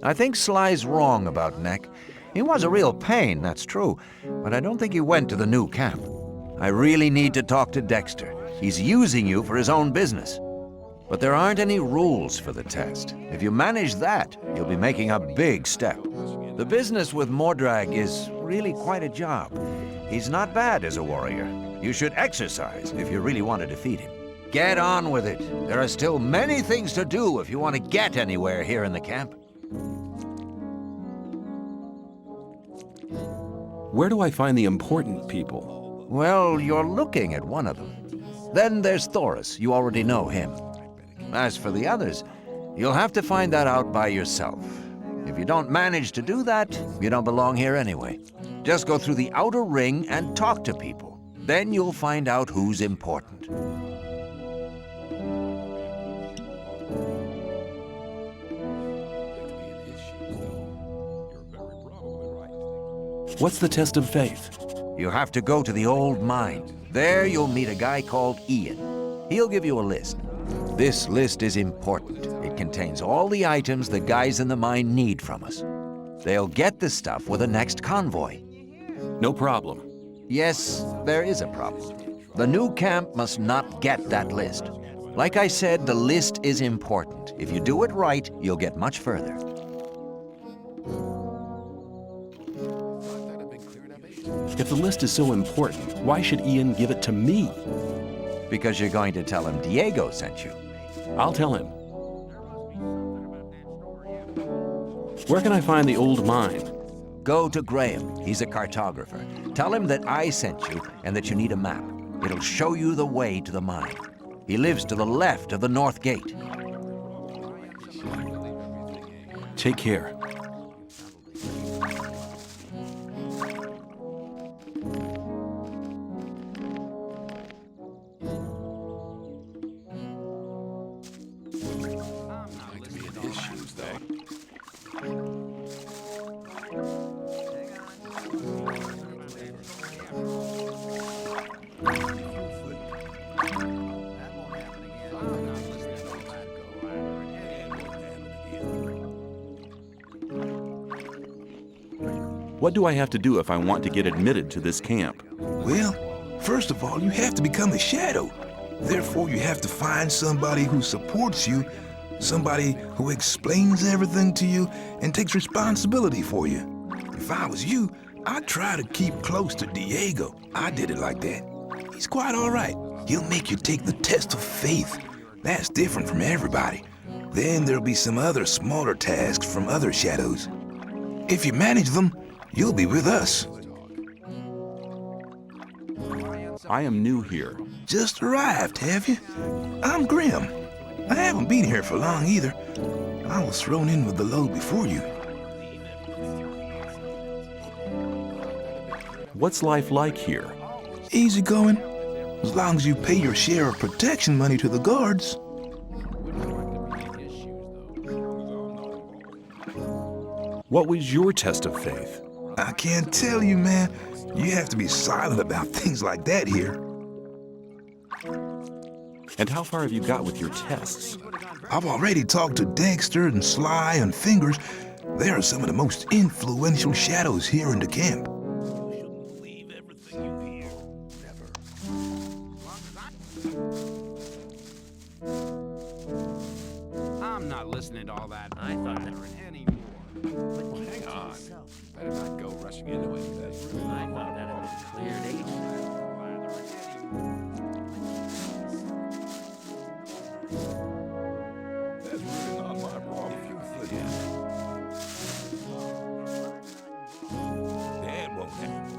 I think Sly's wrong about Neck. He was a real pain, that's true, but I don't think he went to the new camp. I really need to talk to Dexter. He's using you for his own business. But there aren't any rules for the test. If you manage that, you'll be making a big step. The business with Mordrag is really quite a job. He's not bad as a warrior. You should exercise if you really want to defeat him. Get on with it. There are still many things to do if you want to get anywhere here in the camp. Where do I find the important people? Well, you're looking at one of them. Then there's Thoris. You already know him. As for the others, you'll have to find that out by yourself. If you don't manage to do that, you don't belong here anyway. Just go through the outer ring and talk to people. Then you'll find out who's important. What's the test of faith? You have to go to the old mine. There you'll meet a guy called Ian. He'll give you a list. This list is important. It contains all the items the guys in the mine need from us. They'll get the stuff with the next convoy. No problem. Yes, there is a problem. The new camp must not get that list. Like I said, the list is important. If you do it right, you'll get much further. If the list is so important, why should Ian give it to me? Because you're going to tell him Diego sent you. I'll tell him. Where can I find the old mine? Go to Graham. He's a cartographer. Tell him that I sent you and that you need a map. It'll show you the way to the mine. He lives to the left of the north gate. Take care. What do I have to do if I want to get admitted to this camp? Well, first of all, you have to become a shadow. Therefore, you have to find somebody who supports you, somebody who explains everything to you and takes responsibility for you. If I was you, I'd try to keep close to Diego. I did it like that. He's quite all right. He'll make you take the test of faith. That's different from everybody. Then there'll be some other smaller tasks from other shadows. If you manage them, you'll be with us. I am new here. Just arrived, have you? I'm Grim. I haven't been here for long either. I was thrown in with the load before you. What's life like here? Easy going, as long as you pay your share of protection money to the guards. What was your test of faith? I can't tell you, man. You have to be silent about things like that here. And how far have you got with your tests? I've already talked to Dexter and Sly and Fingers. They are some of the most influential shadows here in the camp. I'm not listening to all that. I thought that anymore. Hang on. Better not go rushing into it. I thought that had been cleared ages. That's really not my problem. Dan won't have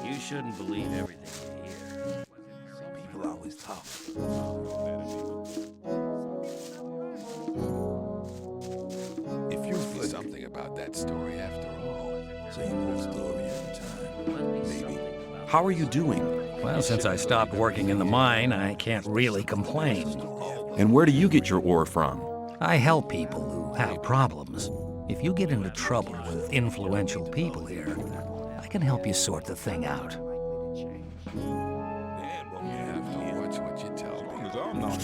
You shouldn't believe everything you hear. People always talk. If you see something about that story after all, same old story every time. Maybe. How are you doing? Well, since I stopped working in the mine, I can't really complain. And where do you get your ore from? I help people who have problems. If you get into trouble with influential people here, I can help you sort the thing out.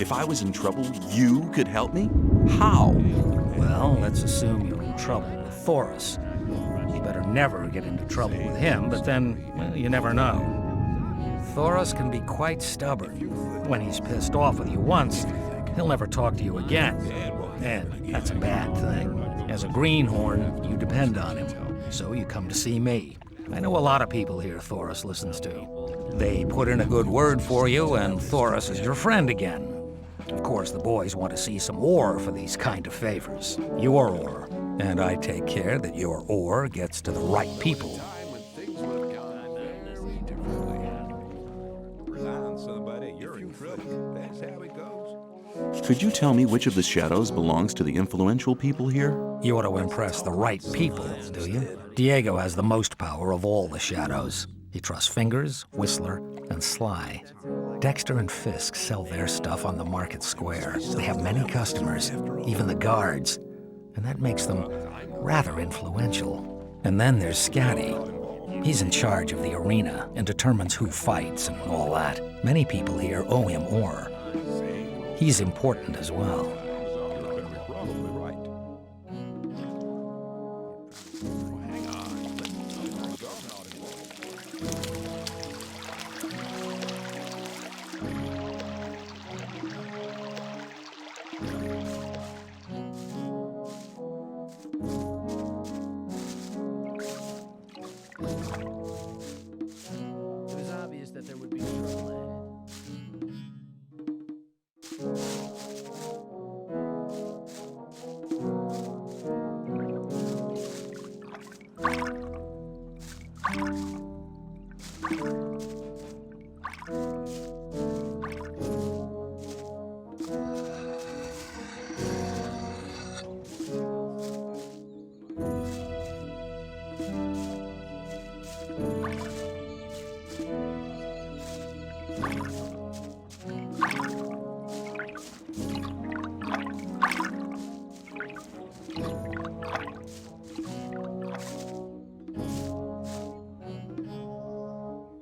If I was in trouble, you could help me? How? Well, let's assume you're in trouble with Thoris. You better never get into trouble with him, but then, well, you never know. Thoris can be quite stubborn. When he's pissed off with you once, he'll never talk to you again. And that's a bad thing. As a greenhorn, you depend on him, so you come to see me. I know a lot of people here Thoris listens to. They put in a good word for you, and Thoris is your friend again. Of course, the boys want to see some ore for these kind of favors. Your ore. And I take care that your ore gets to the right people. Could you tell me which of the shadows belongs to the influential people here? You want to impress the right people, do you? Diego has the most power of all the shadows. He trusts Fingers, Whistler, and Sly. Dexter and Fisk sell their stuff on the market square. They have many customers, even the guards, and that makes them rather influential. And then there's Scatty. He's in charge of the arena and determines who fights and all that. Many people here owe him ore. He's important as well.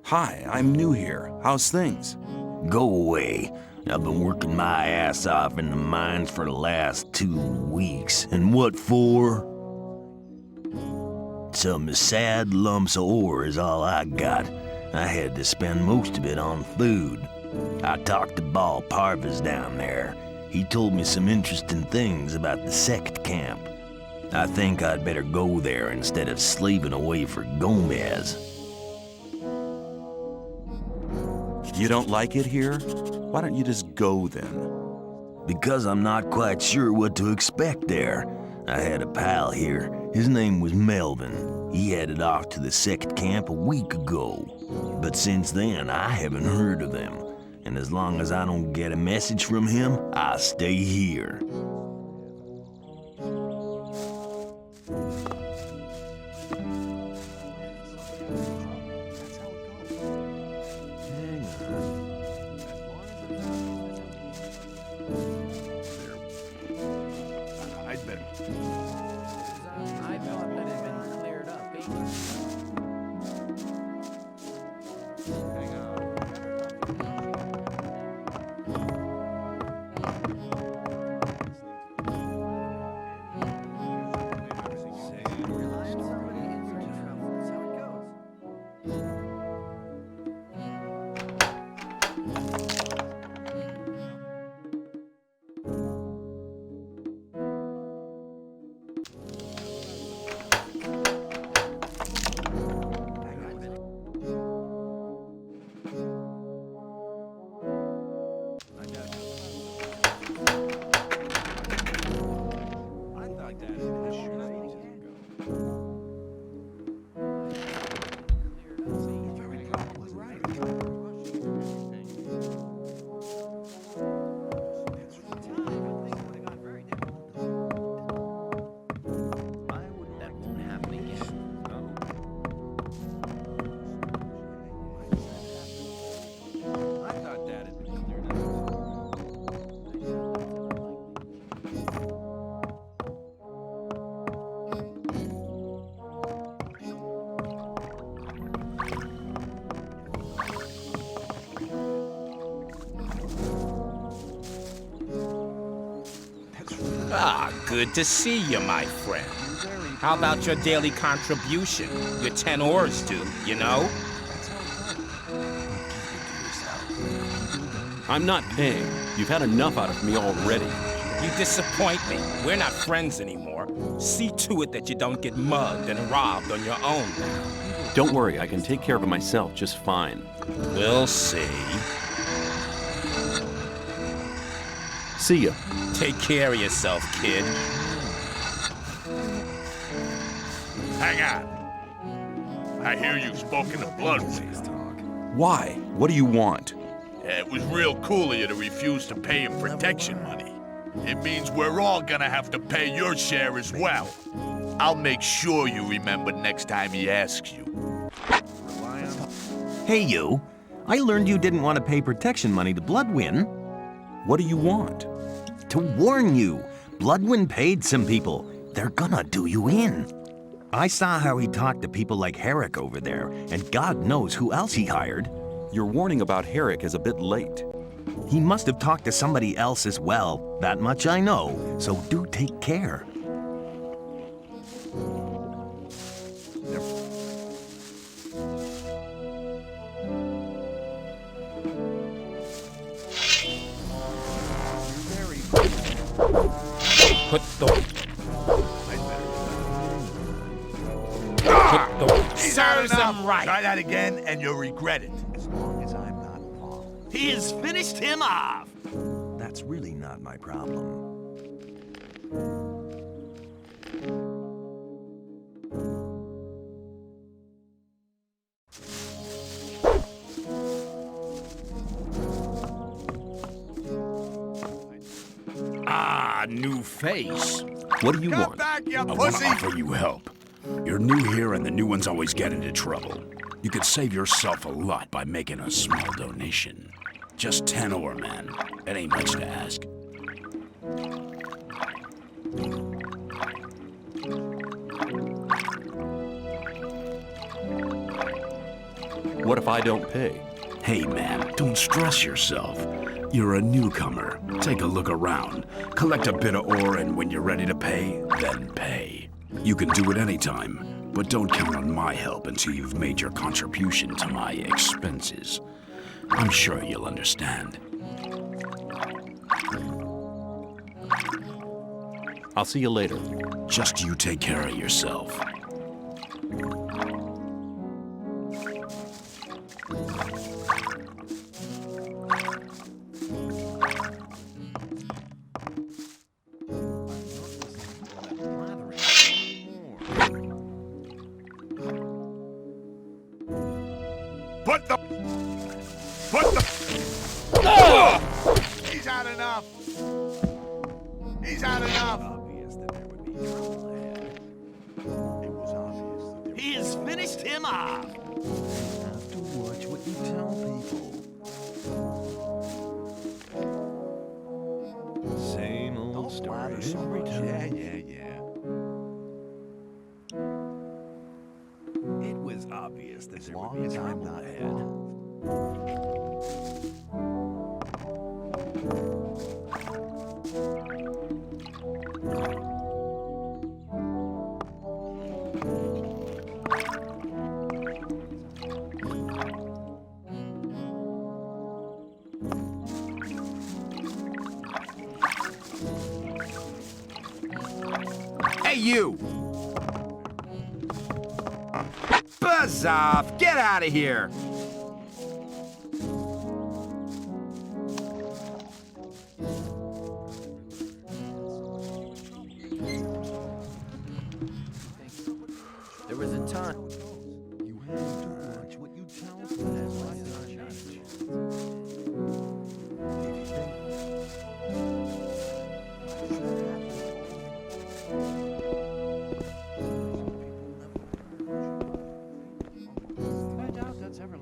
Hi, I'm new here. How's things? Go away. I've been working my ass off in the mines for the last 2 weeks. And what for? Some sad lumps of ore is all I got. I had to spend most of it on food. I talked to Ball Parvis down there. He told me some interesting things about the sect camp. I think I'd better go there instead of slaving away for Gomez. You don't like it here? Why don't you just go then? Because I'm not quite sure what to expect there. I had a pal here. His name was Melvin. He headed off to the sect camp a week ago. But since then, I haven't heard of him. And as long as I don't get a message from him, I'll stay here. Ah, good to see you, my friend. How about your daily contribution? Your 10 ores due, you know? I'm not paying. You've had enough out of me already. You disappoint me. We're not friends anymore. See to it that you don't get mugged and robbed on your own now. Don't worry, I can take care of it myself just fine. We'll see. See ya. Take care of yourself, kid. Hang on. I hear you've spoken of blood. Why? What do you want? It was real cool of you to refuse to pay him protection money. It means we're all gonna have to pay your share as well. I'll make sure you remember next time he asks you. Hey, you. I learned you didn't want to pay protection money to Bloodwind. What do you want? To warn you, Bloodwind paid some people. They're gonna do you in. I saw how he talked to people like Herrick over there, and God knows who else he hired. Your warning about Herrick is a bit late. He must have talked to somebody else as well. That much I know, so do take care. Put the... Serves him right. Try that again, and you'll regret it. As long as I'm not involved. He has finished him off. That's really not my problem. Ah, new face. What do you Come want? back, you I want pussy! to offer you help. You're new here and the new ones always get into trouble. You could save yourself a lot by making a small donation. Just 10 ore, man. It ain't much to ask. What if I don't pay? Hey, man, don't stress yourself. You're a newcomer. Take a look around. Collect a bit of ore, and when you're ready to pay, then pay. You can do it anytime, but don't count on my help until you've made your contribution to my expenses. I'm sure you'll understand. I'll see you later. Just you take care of yourself. He's had enough. He's had enough. He has finished him off. Have to watch what you tell people. Same old story every time. Yeah. It was obvious that there would be trouble ahead. Hey, you! Buzz off! Get out of here! There was a time. You have to watch what you tell people. I doubt that's ever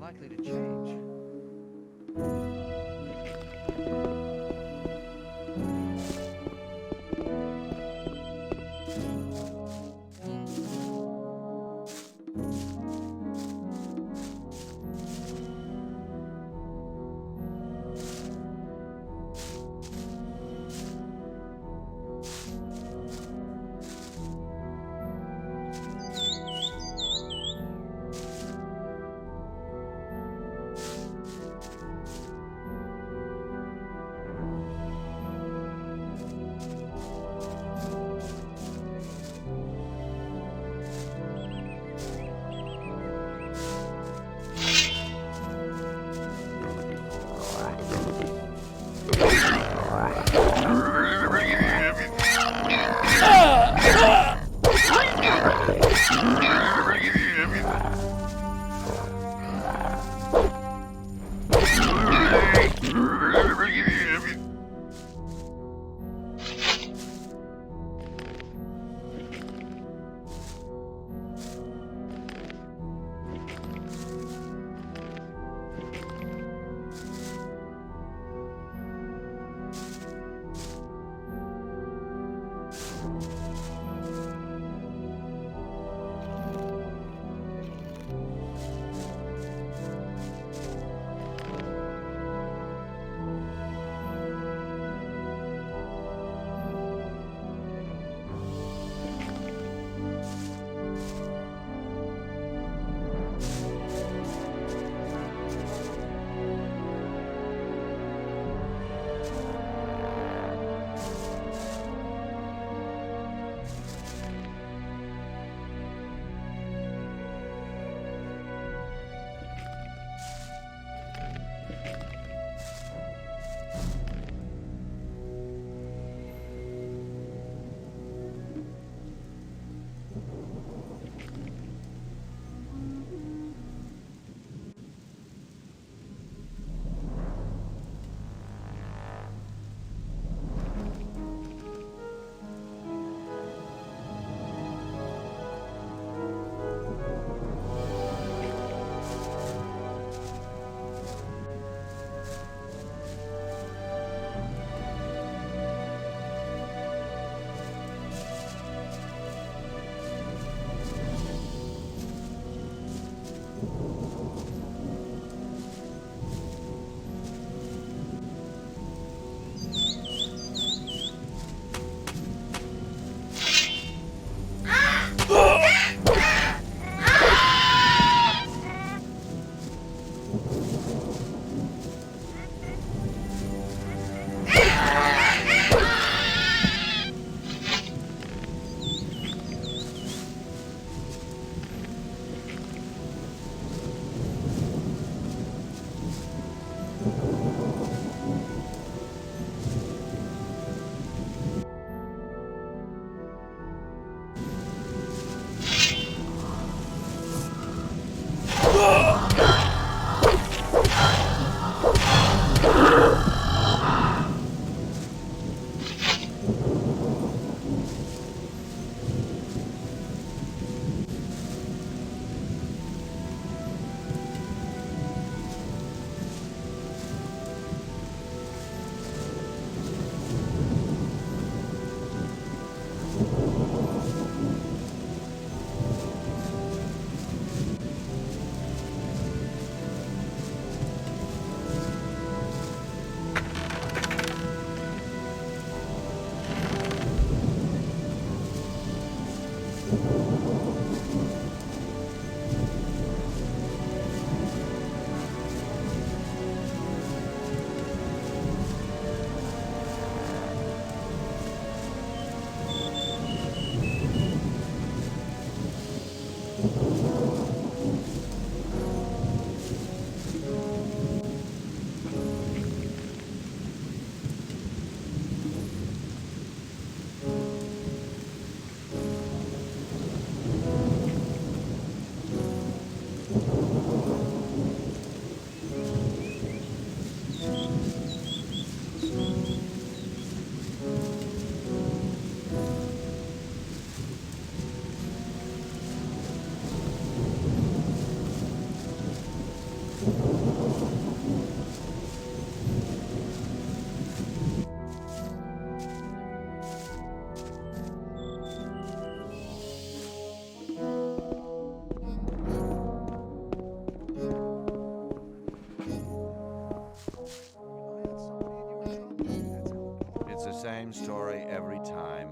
It's the same story every time.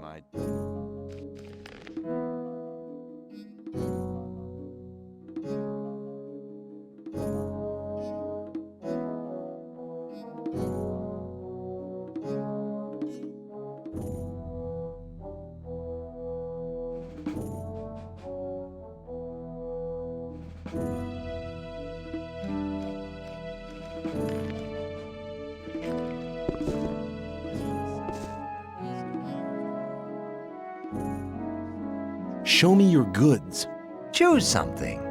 Show me your goods. Choose something.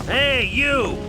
Hey, you!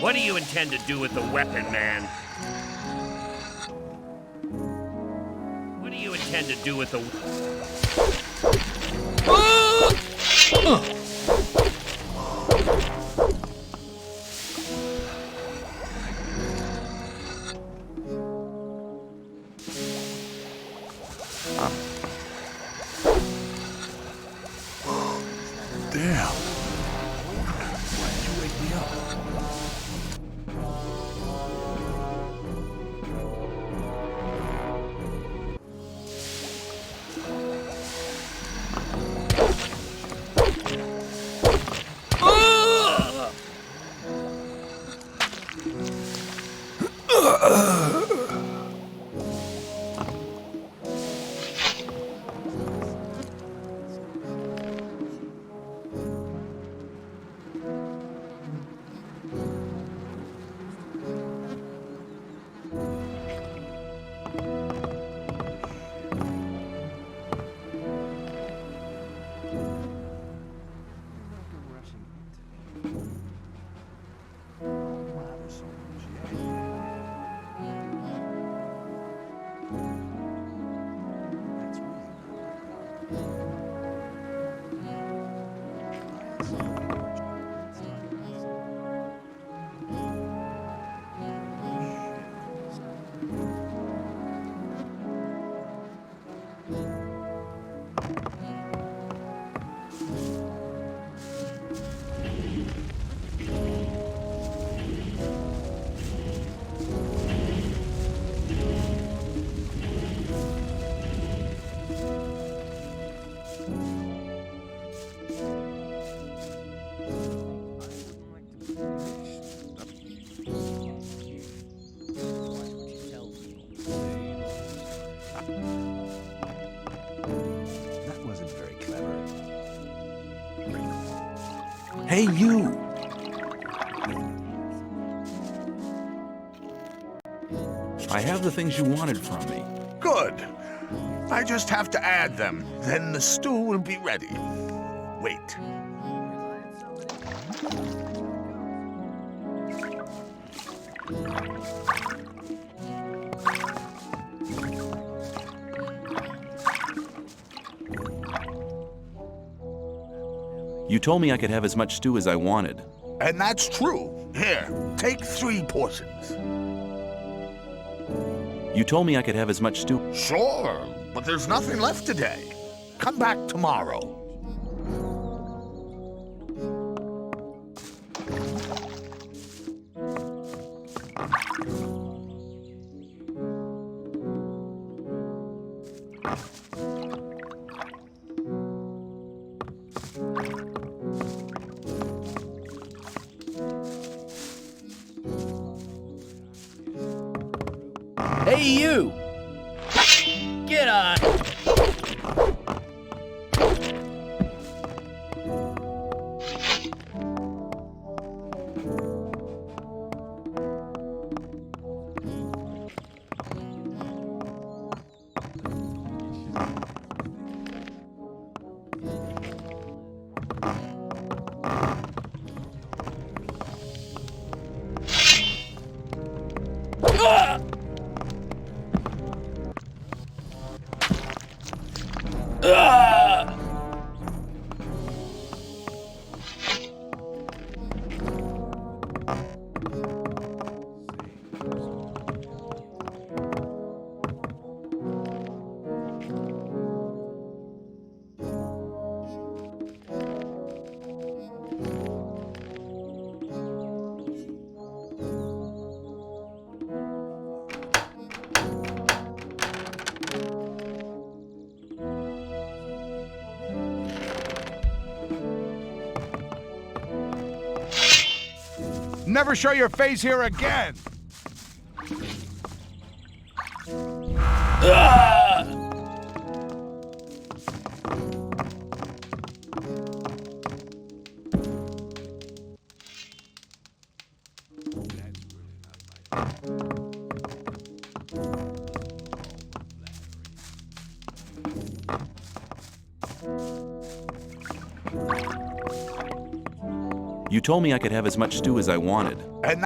What do you intend to do with the weapon, man? What do you intend to do with the... Damn. Why'd you wake me up? Hey, you! I have the things you wanted from me. Good. I just have to add them. Then the stew will be ready. Wait. You told me I could have as much stew as I wanted. And that's true. Here, take 3 portions. You told me I could have as much stew. Sure, but there's nothing left today. Come back tomorrow. Hey, you! Get on! Never show your face here again! You told me I could have as much stew as I wanted. And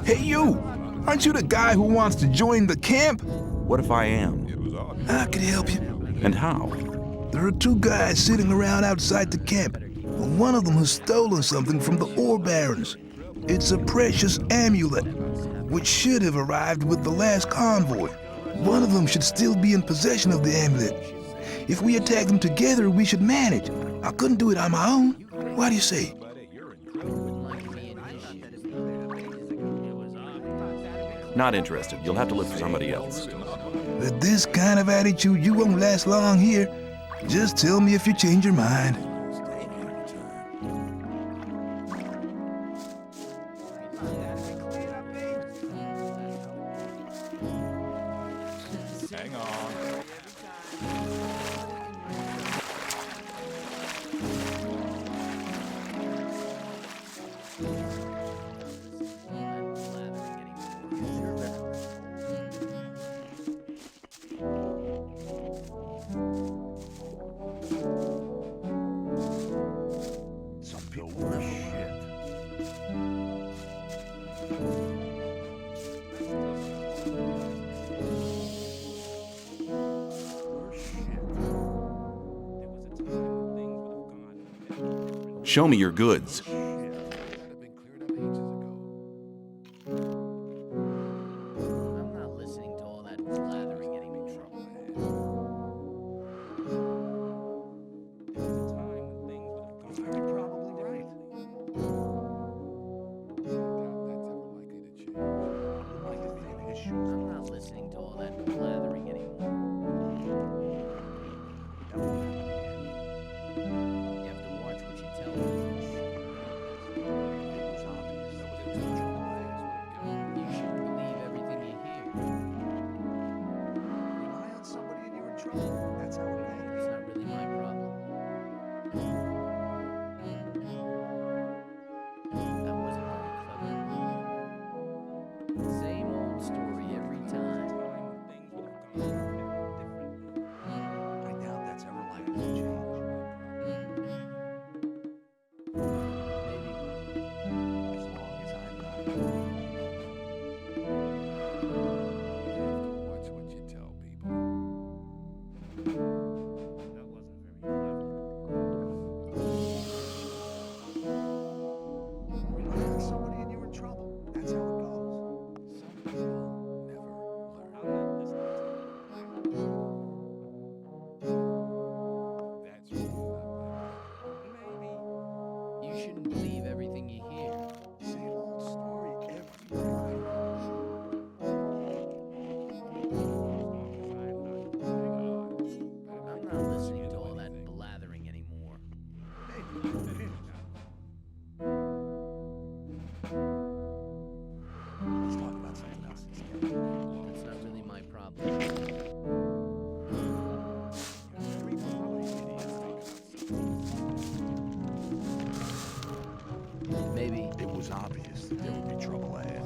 Hey, you! Aren't you the guy who wants to join the camp? What if I am? I can help you. And how? There are 2 guys sitting around outside the camp. One of them has stolen something from the ore barons. It's a precious amulet, which should have arrived with the last convoy. One of them should still be in possession of the amulet. If we attack them together, we should manage. I couldn't do it on my own. What do you say? Not interested. You'll have to look for somebody else. With this kind of attitude, you won't last long here. Just tell me if you change your mind. Hang on. Show me your goods. trouble. That's how it goes. It's not really my problem. That wasn't very clever. Same old story every time. I doubt that's ever likely to change. As long as I'm not. Watch what you tell people. Rely on somebody and you're in trouble. That's how it goes. Some people never learn. That's really not Maybe. You shouldn't believe everything you hear. Same old story every time. I'm not listening to all that blathering anymore. Let's talk about something else instead. That's not really my problem. Maybe. It was obvious that there would be trouble ahead.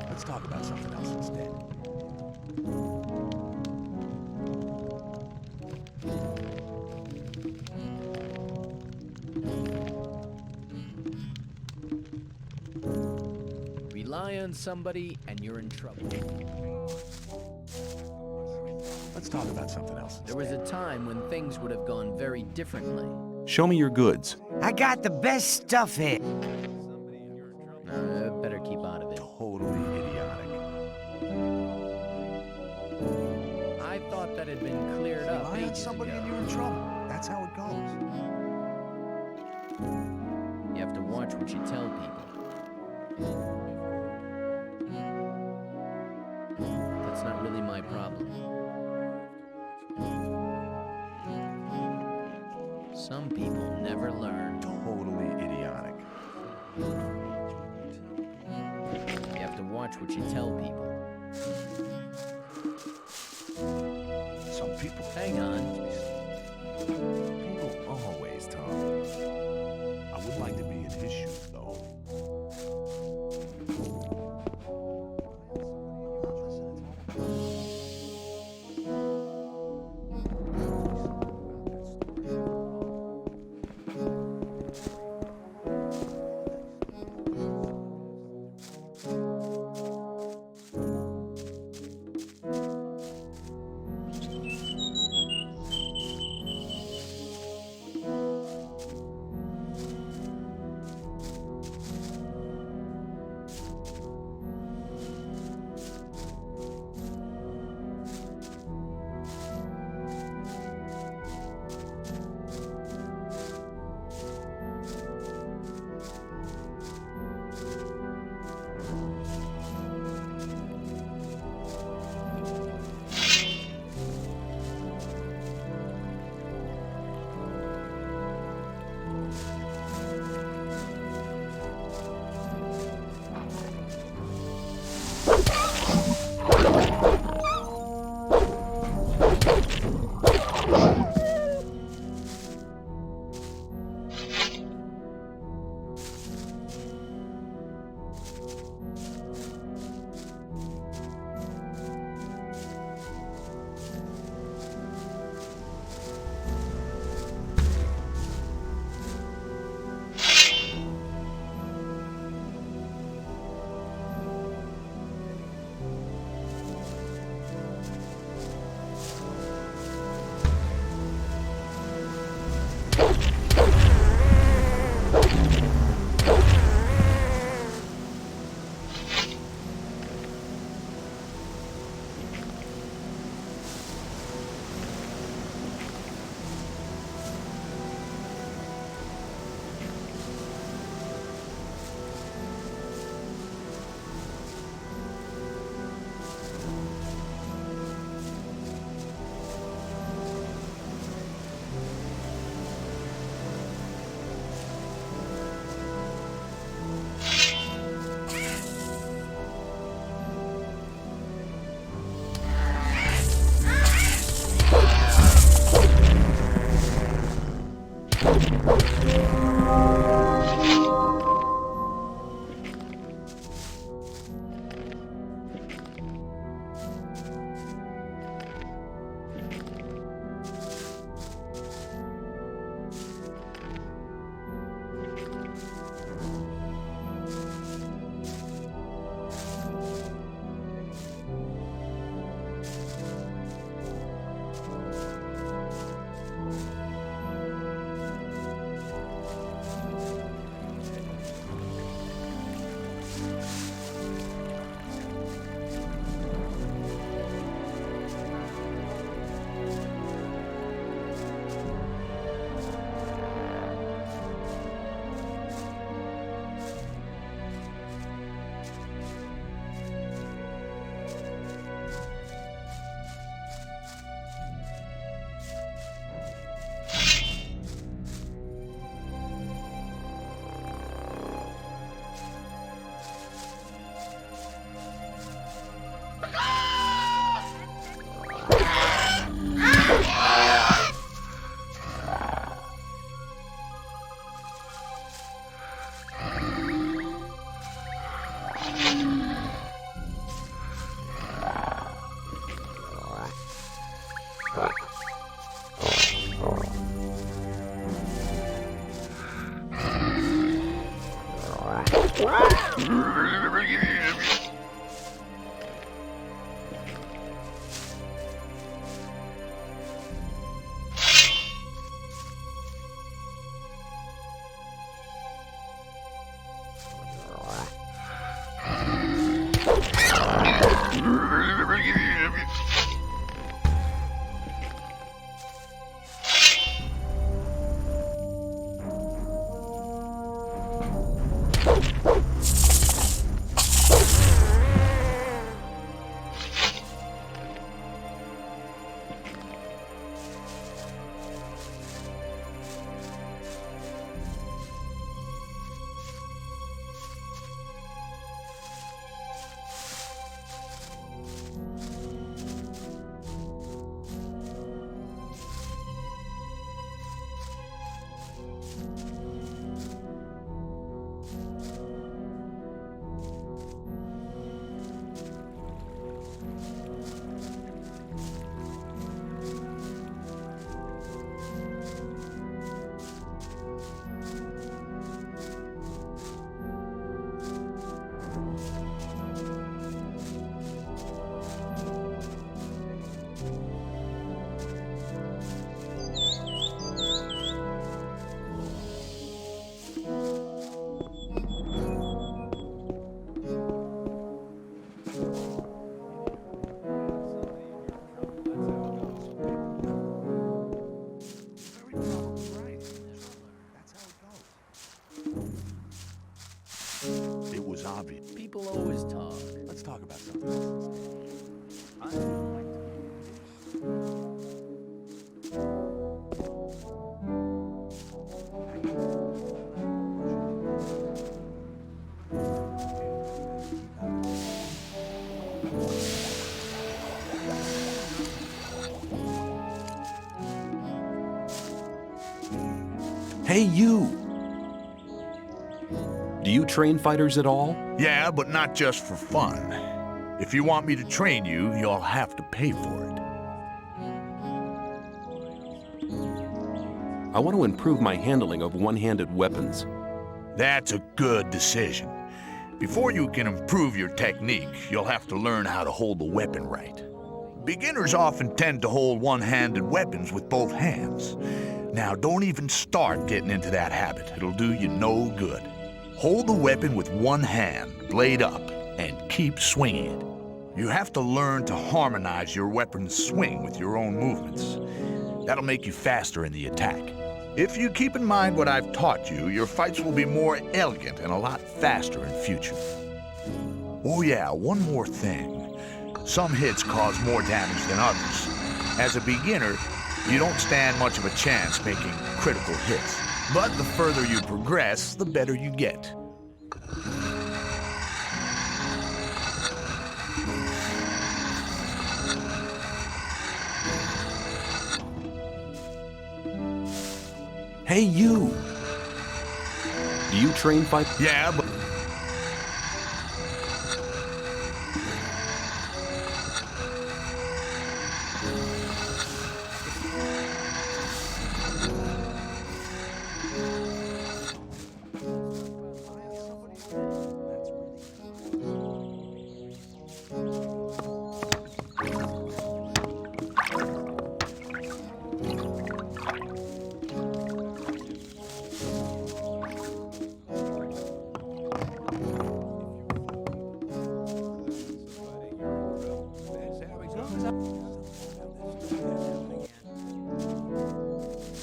Let's talk about something else instead. Rely on somebody and you're in trouble. Let's talk about something else instead. There was a time when things would have gone very differently. Show me your goods. I got the best stuff here. Better keep out of it. Totally idiotic. I thought that had been cleared up Rely on ages somebody ago. and you're in trouble. That's how it goes. You have to watch what you tell people. That's not really my problem. Some people never learn. Totally idiotic. You have to watch what you tell people. Some people. Hang on. People always, Tom. I would like to be in his shoes, though. It was obvious. People always talk. Let's talk about something else. Hey, you! Do you train fighters at all? Yeah, but not just for fun. If you want me to train you, you'll have to pay for it. I want to improve my handling of one-handed weapons. That's a good decision. Before you can improve your technique, you'll have to learn how to hold the weapon right. Beginners often tend to hold one-handed weapons with both hands. Now, don't even start getting into that habit. It'll do you no good. Hold the weapon with one hand, blade up, and keep swinging it. You have to learn to harmonize your weapon's swing with your own movements. That'll make you faster in the attack. If you keep in mind what I've taught you, your fights will be more elegant and a lot faster in future. Oh yeah, one more thing. Some hits cause more damage than others. As a beginner, you don't stand much of a chance making critical hits. But the further you progress, the better you get. Hey, you! Do you train fight? Yeah, but...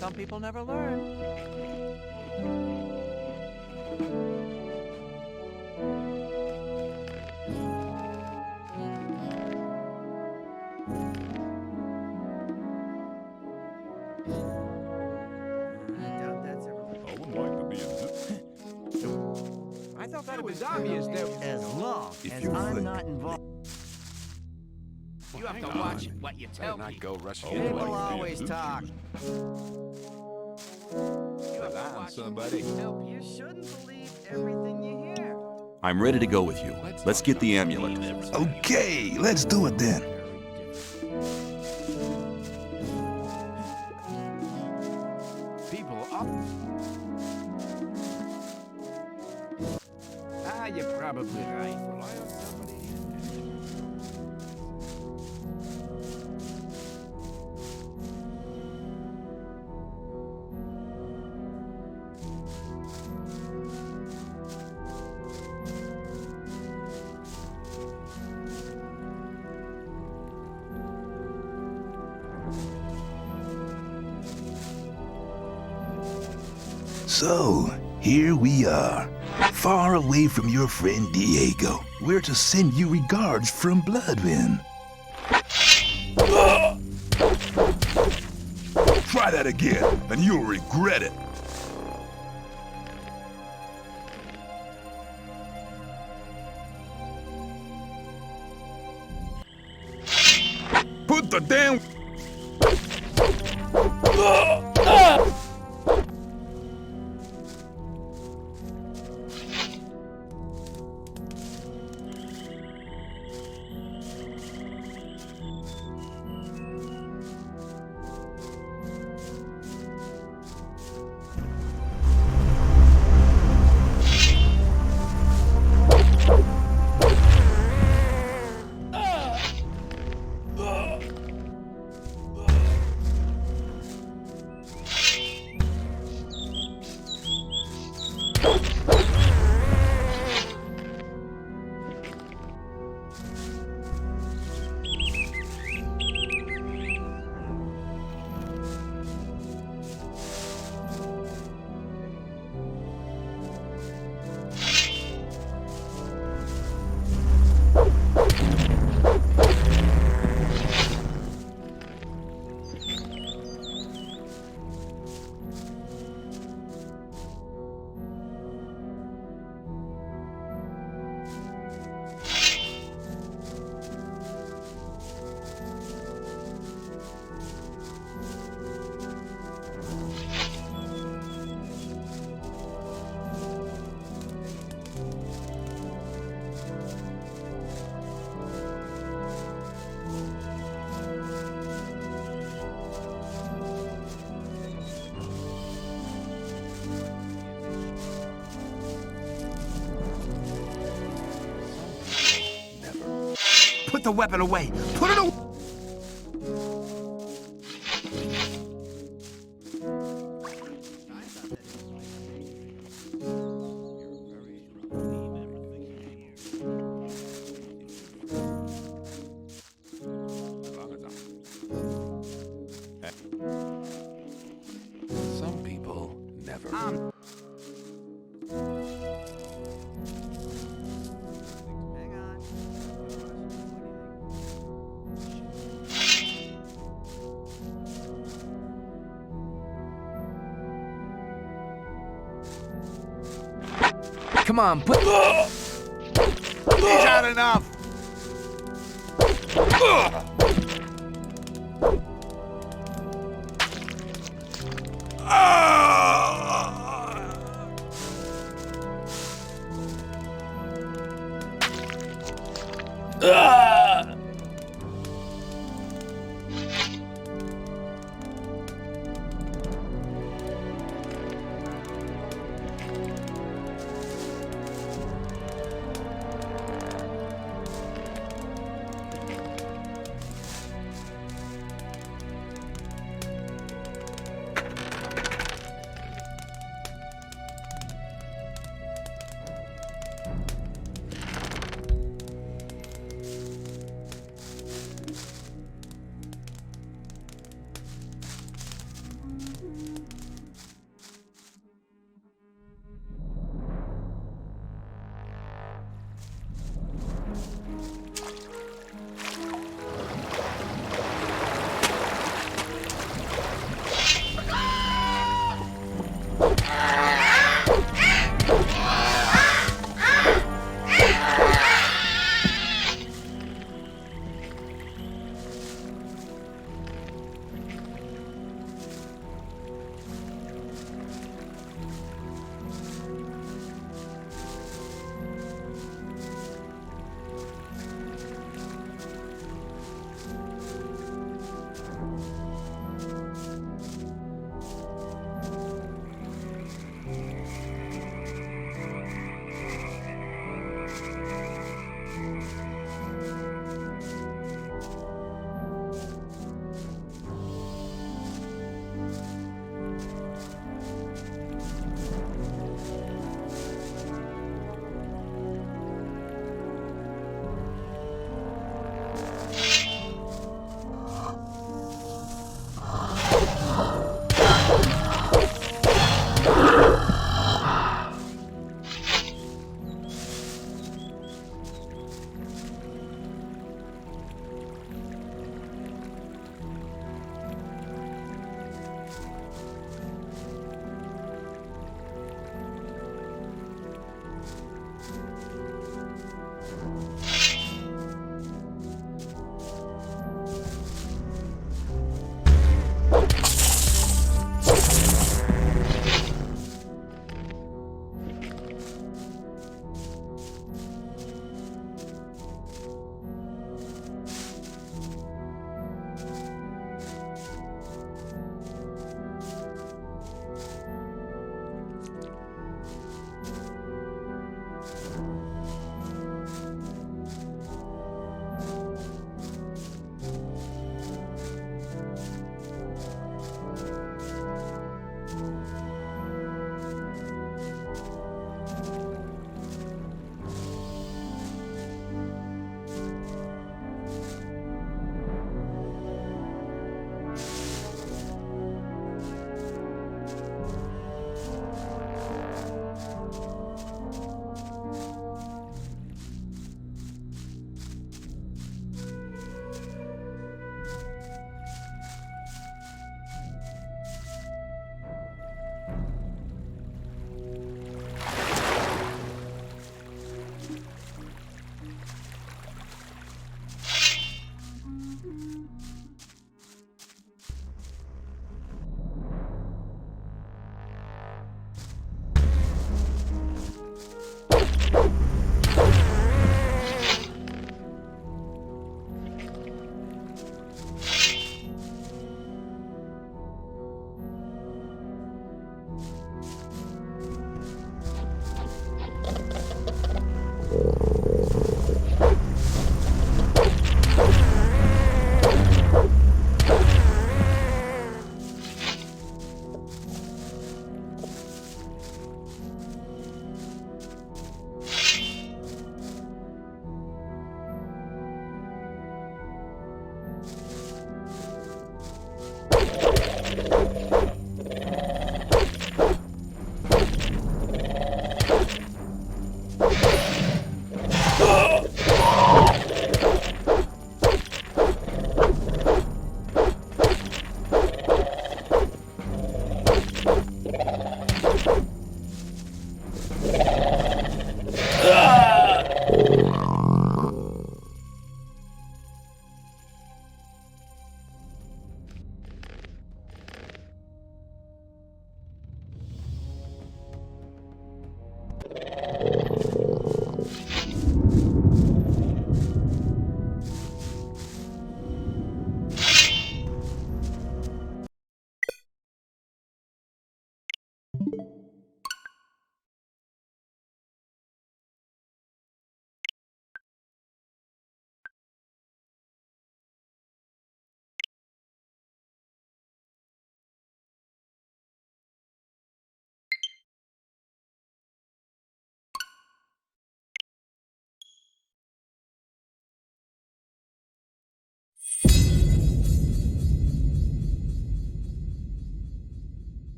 Some people never learn. I thought that it was obvious that As long as I'm not involved. you have to watch what you tell Not people. go rushing into People anything. always talk. You have to watch somebody. what you tell people. You shouldn't believe everything you hear. I'm ready to go with you. Let's get the amulet. Okay, let's do it then. People up. You're probably right. Rely on somebody. So, here we are, far away from your friend Diego. We're to send you regards from Bloodwind. Try that again, and you'll regret it. Put the damn... Put the weapon away! Put it away! Some people never. Come on, put... He's had enough!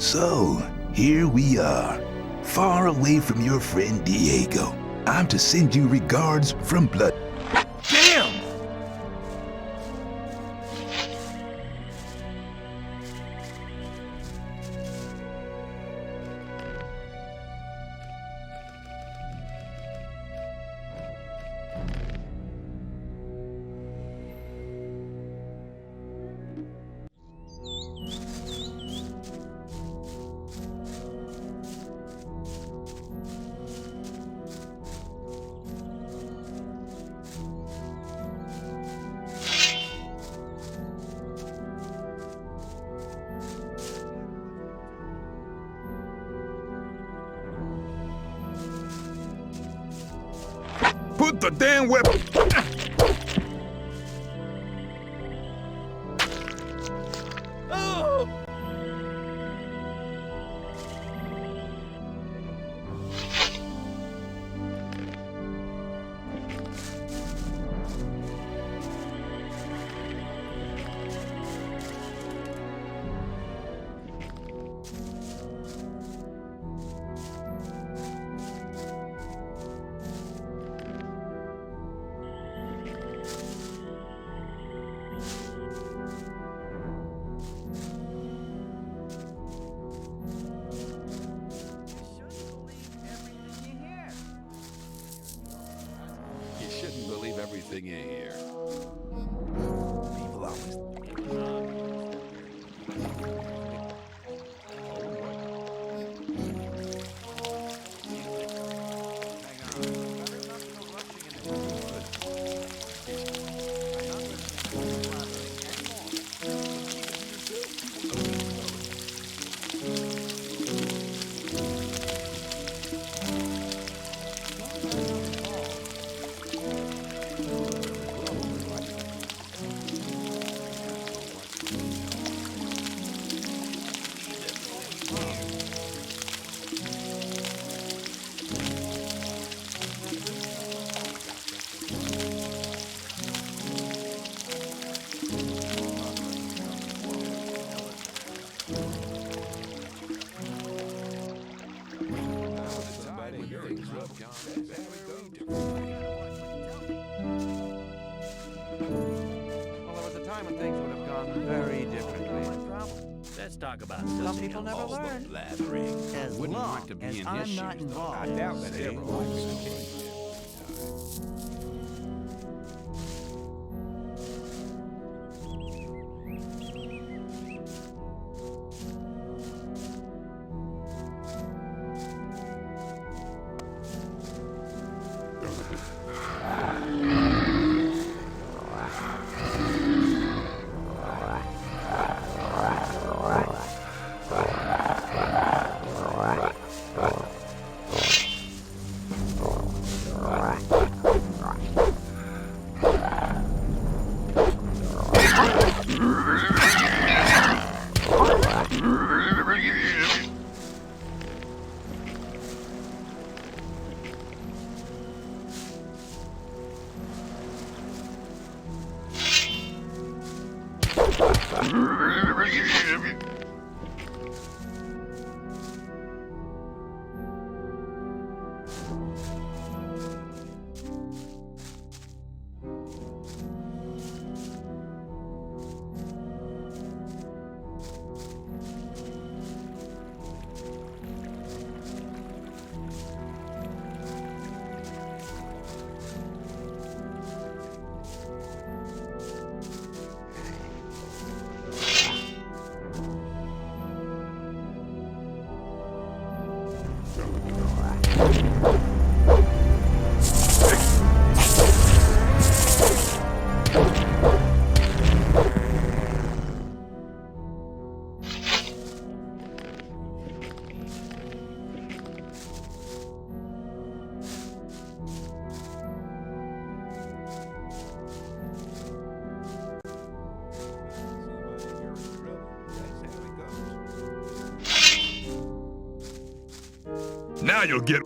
So, here we are, far away from your friend Diego. I'm to send you regards from Blood. Damn! Put the damn weapon... You shouldn't believe everything you hear. People always... Let's talk about Some people never learn. As long as I'm not involved. I doubt that ever will be the case. Now you'll get...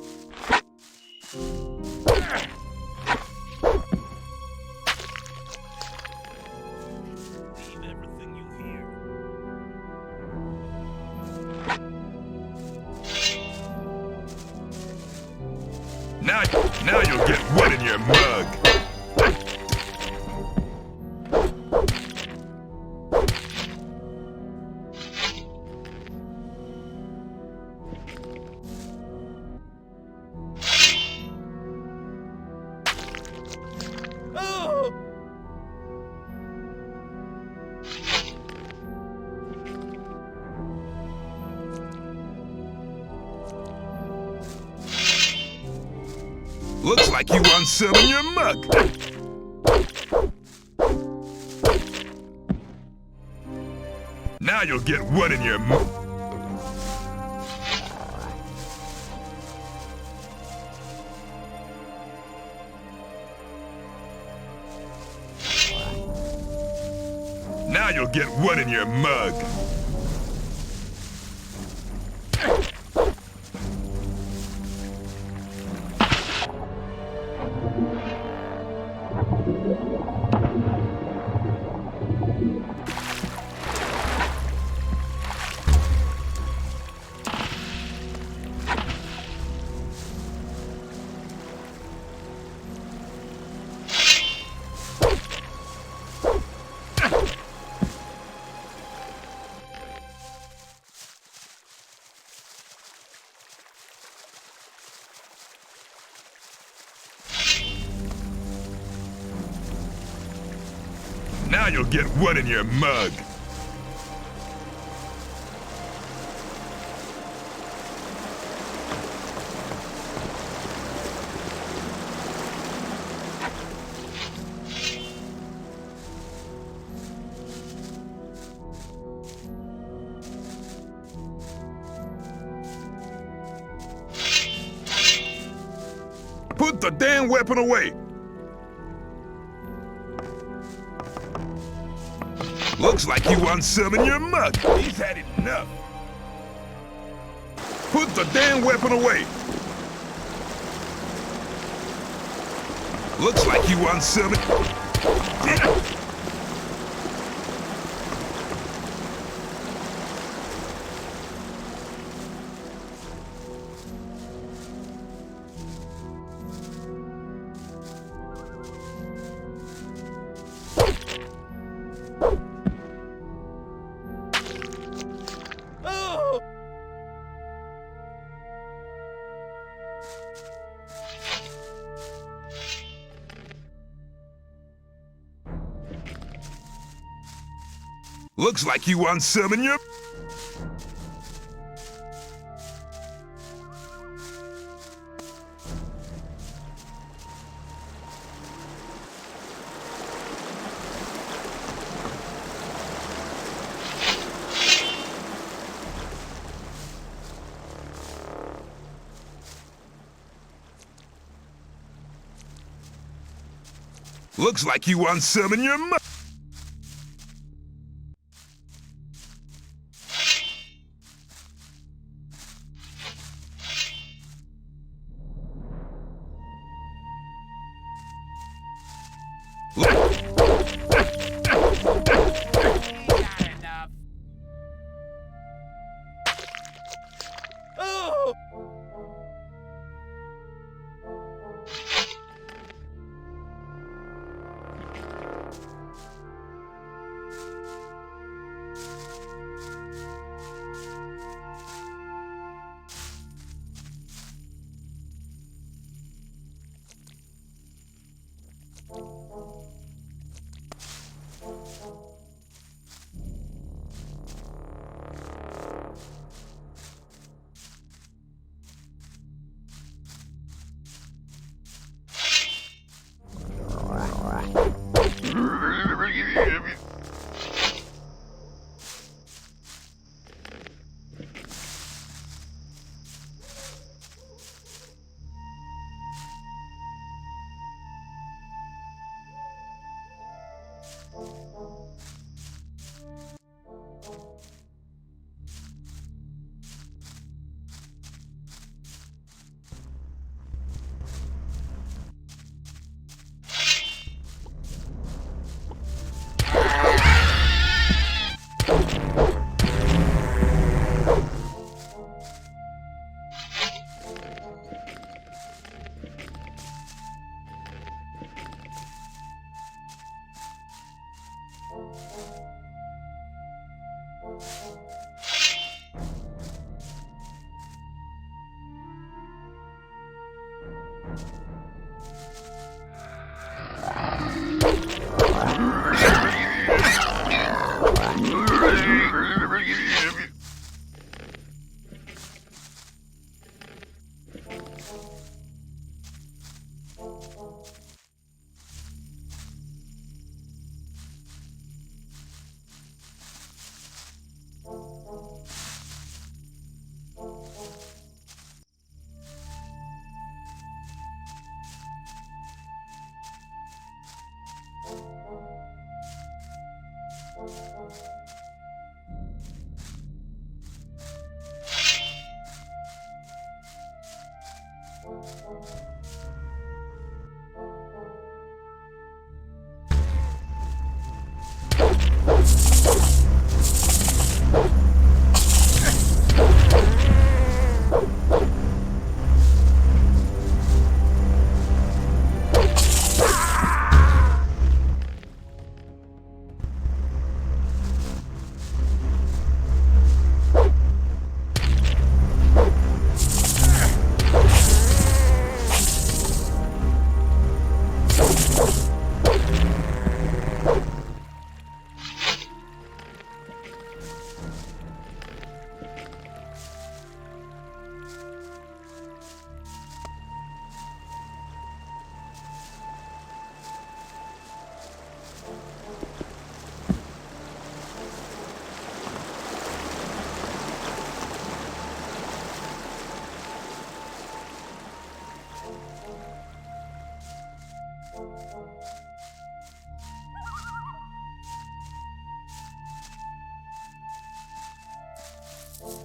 Now you'll get wet in your mug. Looks like you want some in your mug. Now you'll get wet in your mug. you'll get one in your mug. Now you'll get one in your mug. Put the damn weapon away. Looks like you want some in your mug. He's had enough. Put the damn weapon away. Looks like you want some. Looks like you want some in your... Looks like you want some in your mouth.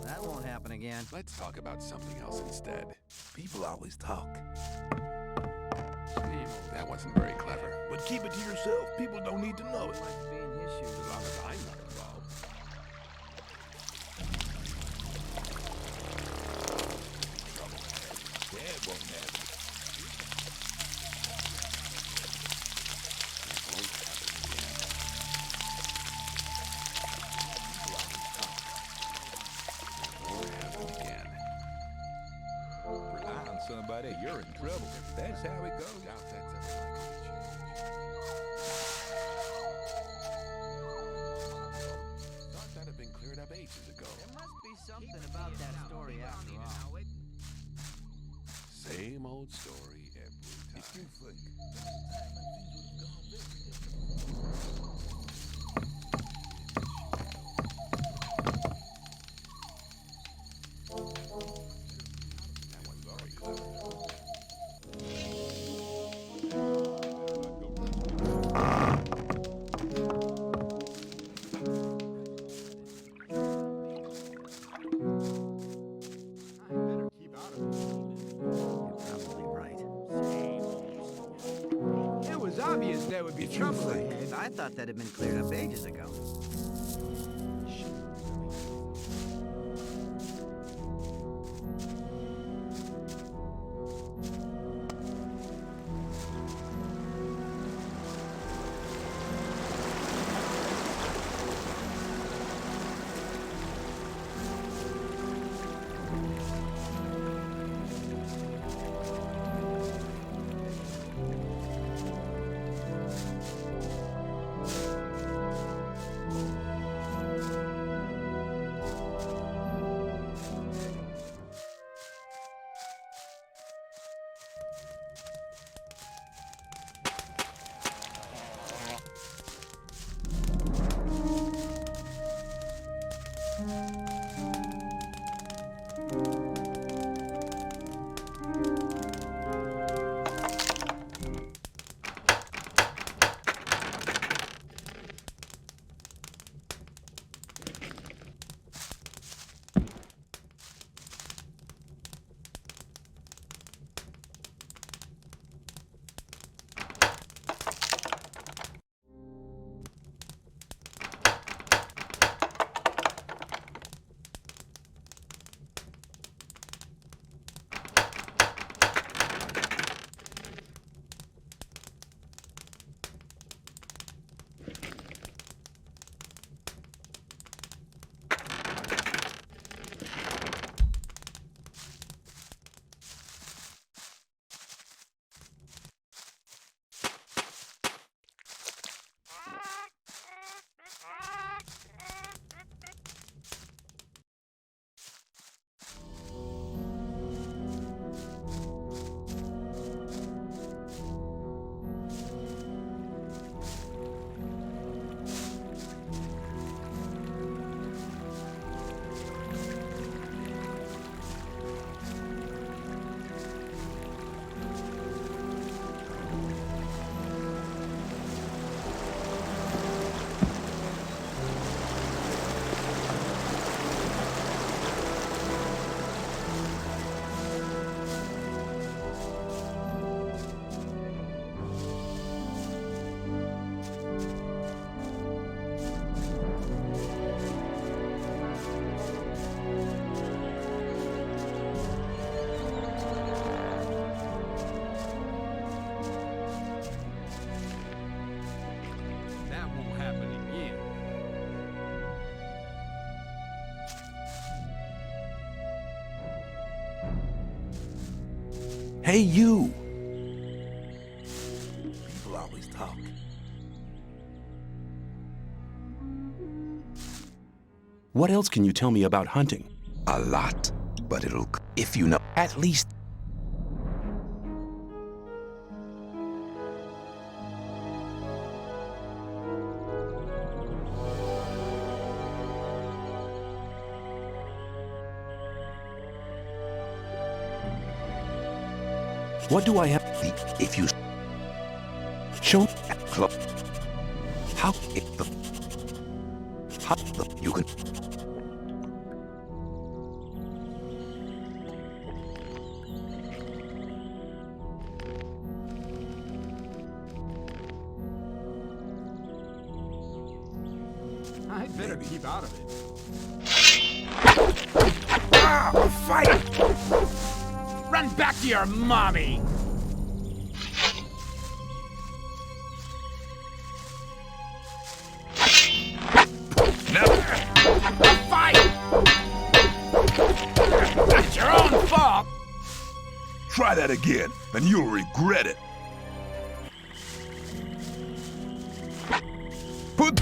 That won't happen again. Let's talk about something else instead. People always talk. That wasn't very clever. But keep it to yourself. People don't need to know it. Like to be in his shoes. As long as I'm not involved. Trouble. Dad won't have it. It won't happen again. People always talk. It won't happen again. Rely on somebody, you're in trouble. That's how it goes. Doubt that's ever likely to change. Thought that had been cleared up ages ago. There must be something about that story after all. Same old story every time. If you think. That wasn't very clever. It was obvious there would be trouble ahead. I thought that had been cleared up ages ago. Hey, you! People always talk. What else can you tell me about hunting? A lot, but it'll... If you know at least... What do I have? If you... Show me close. How you can. I'd better keep out of it. Ah, a fight! Run back to your mommy! It's your own fault! Try that again, and you'll regret it. Put.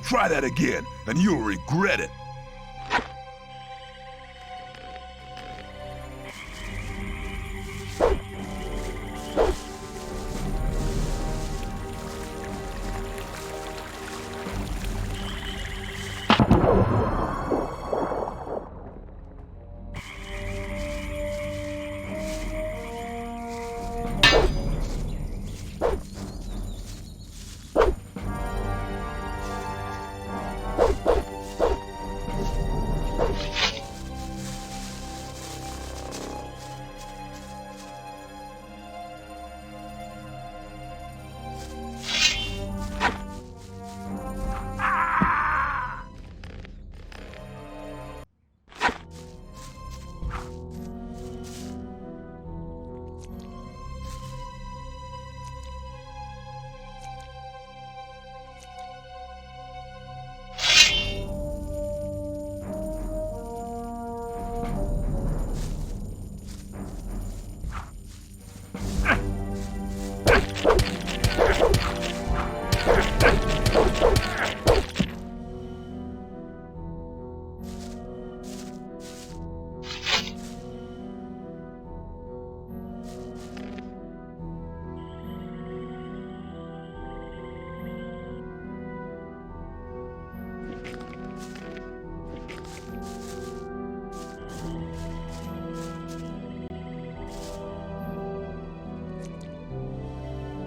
Try that again, and you'll regret it.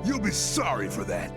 You'll be sorry for that.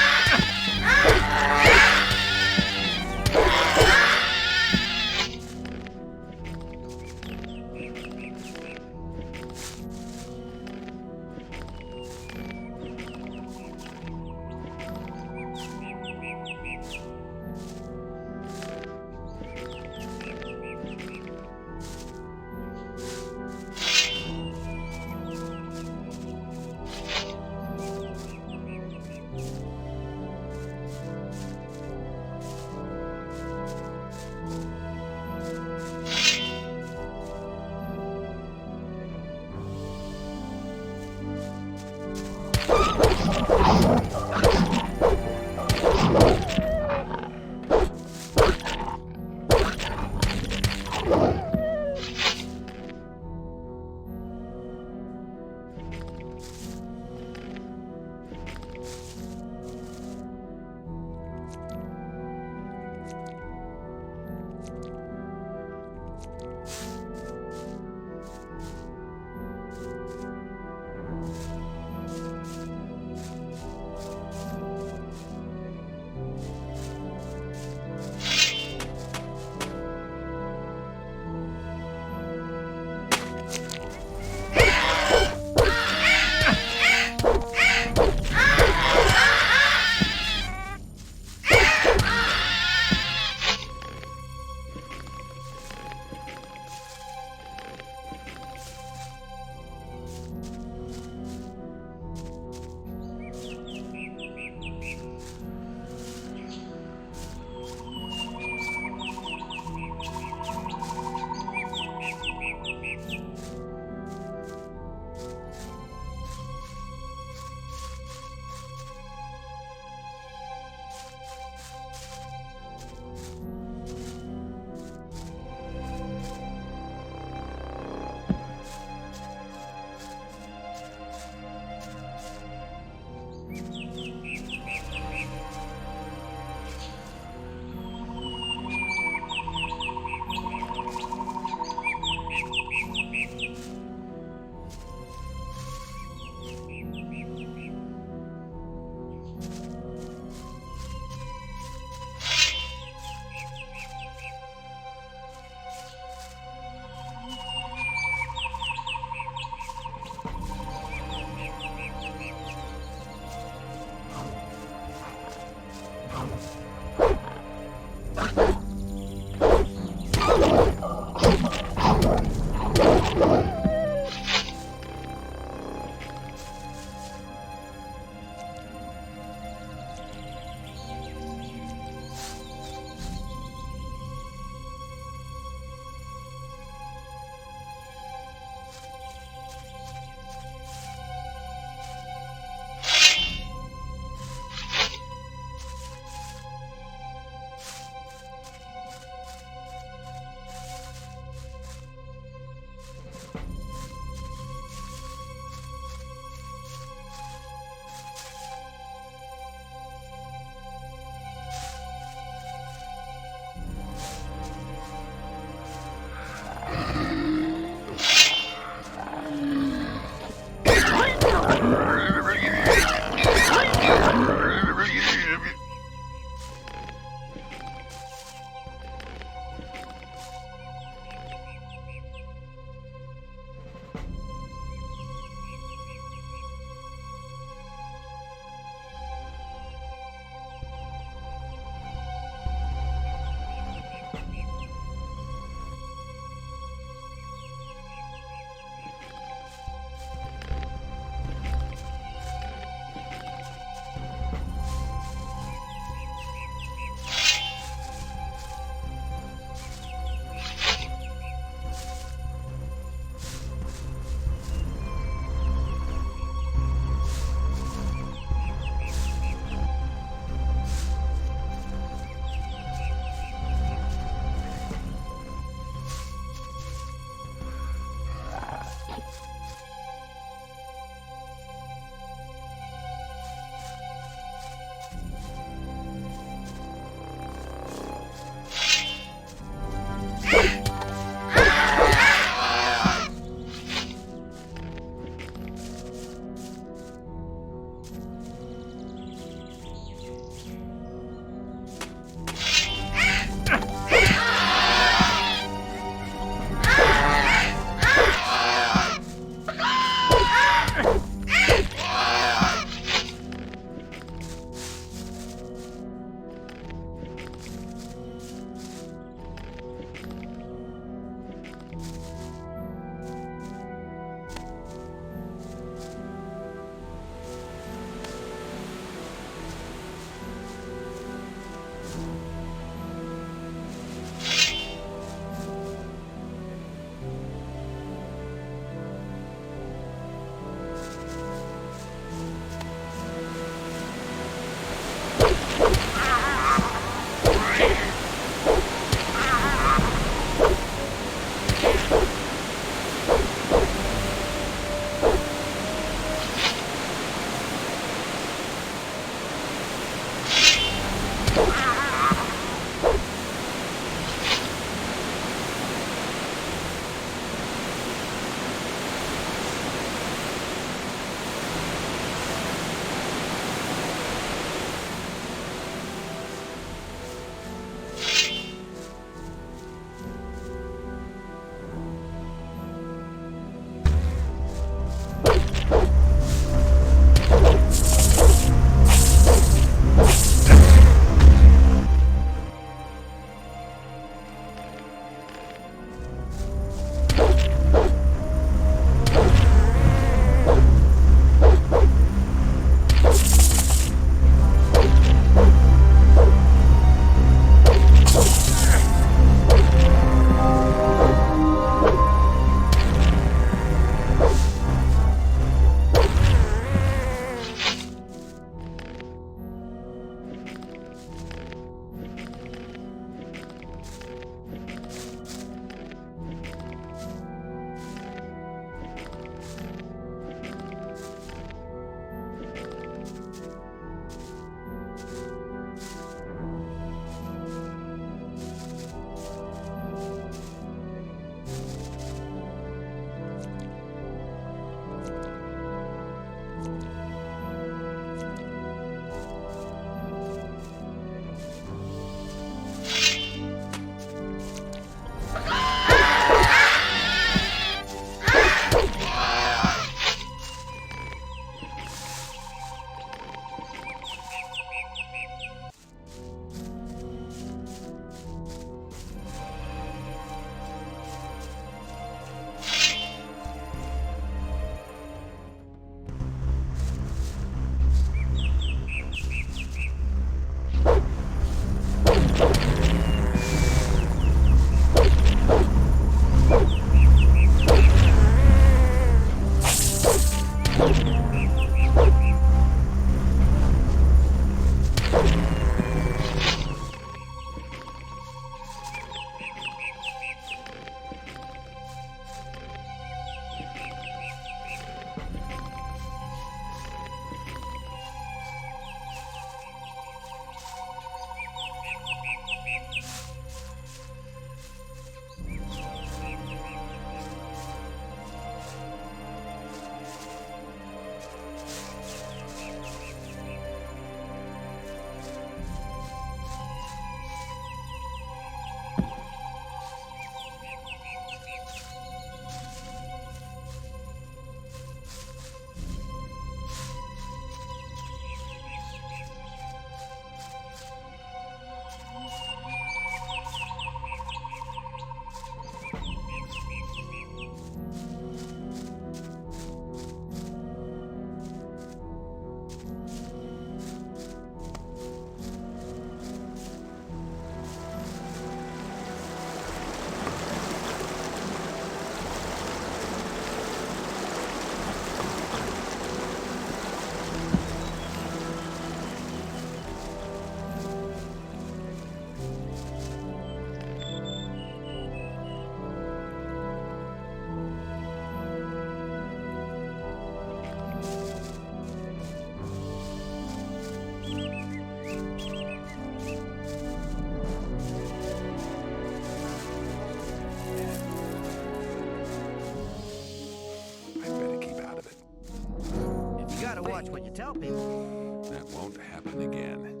watch what you tell people. That won't happen again.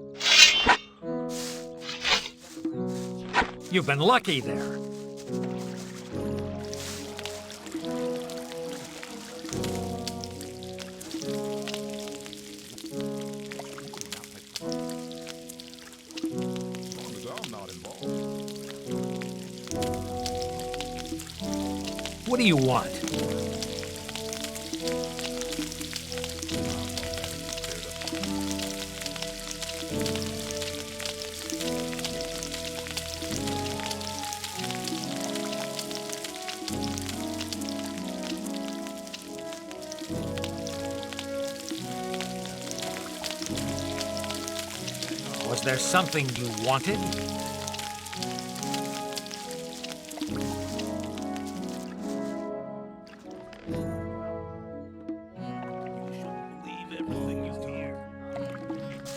You've been lucky there. What do you want? Was there something you wanted?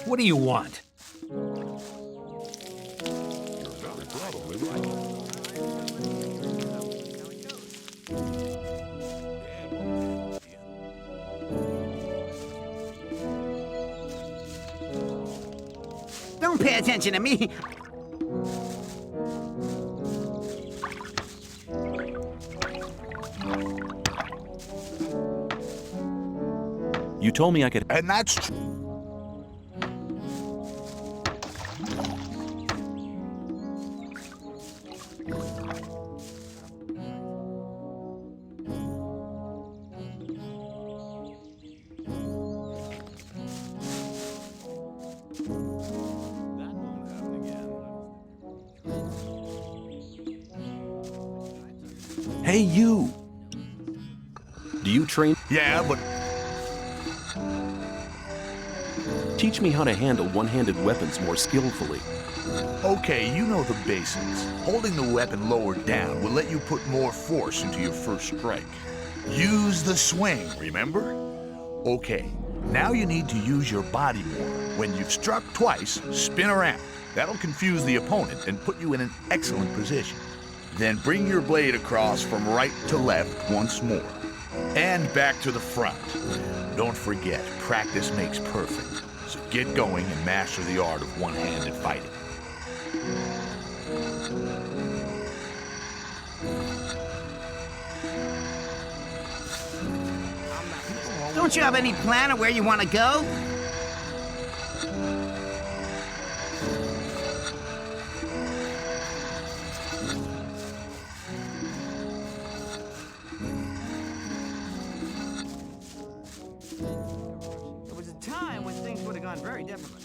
What do you want? You're very probably right. Don't pay attention to me. You told me I could... And that's true. Hey, you! Do you train? Yeah, but... Teach me how to handle one-handed weapons more skillfully. Okay, you know the basics. Holding the weapon lower down will let you put more force into your first strike. Use the swing, remember? Okay, now you need to use your body more. When you've struck twice, spin around. That'll confuse the opponent and put you in an excellent position. Then bring your blade across from right to left once more. And back to the front. Don't forget, practice makes perfect. So get going and master the art of one-handed fighting. Don't you have any plan of where you want to go? There was a time when things would have gone very differently.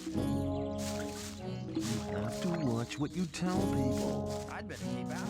You have to watch what you tell people. I'd better keep out.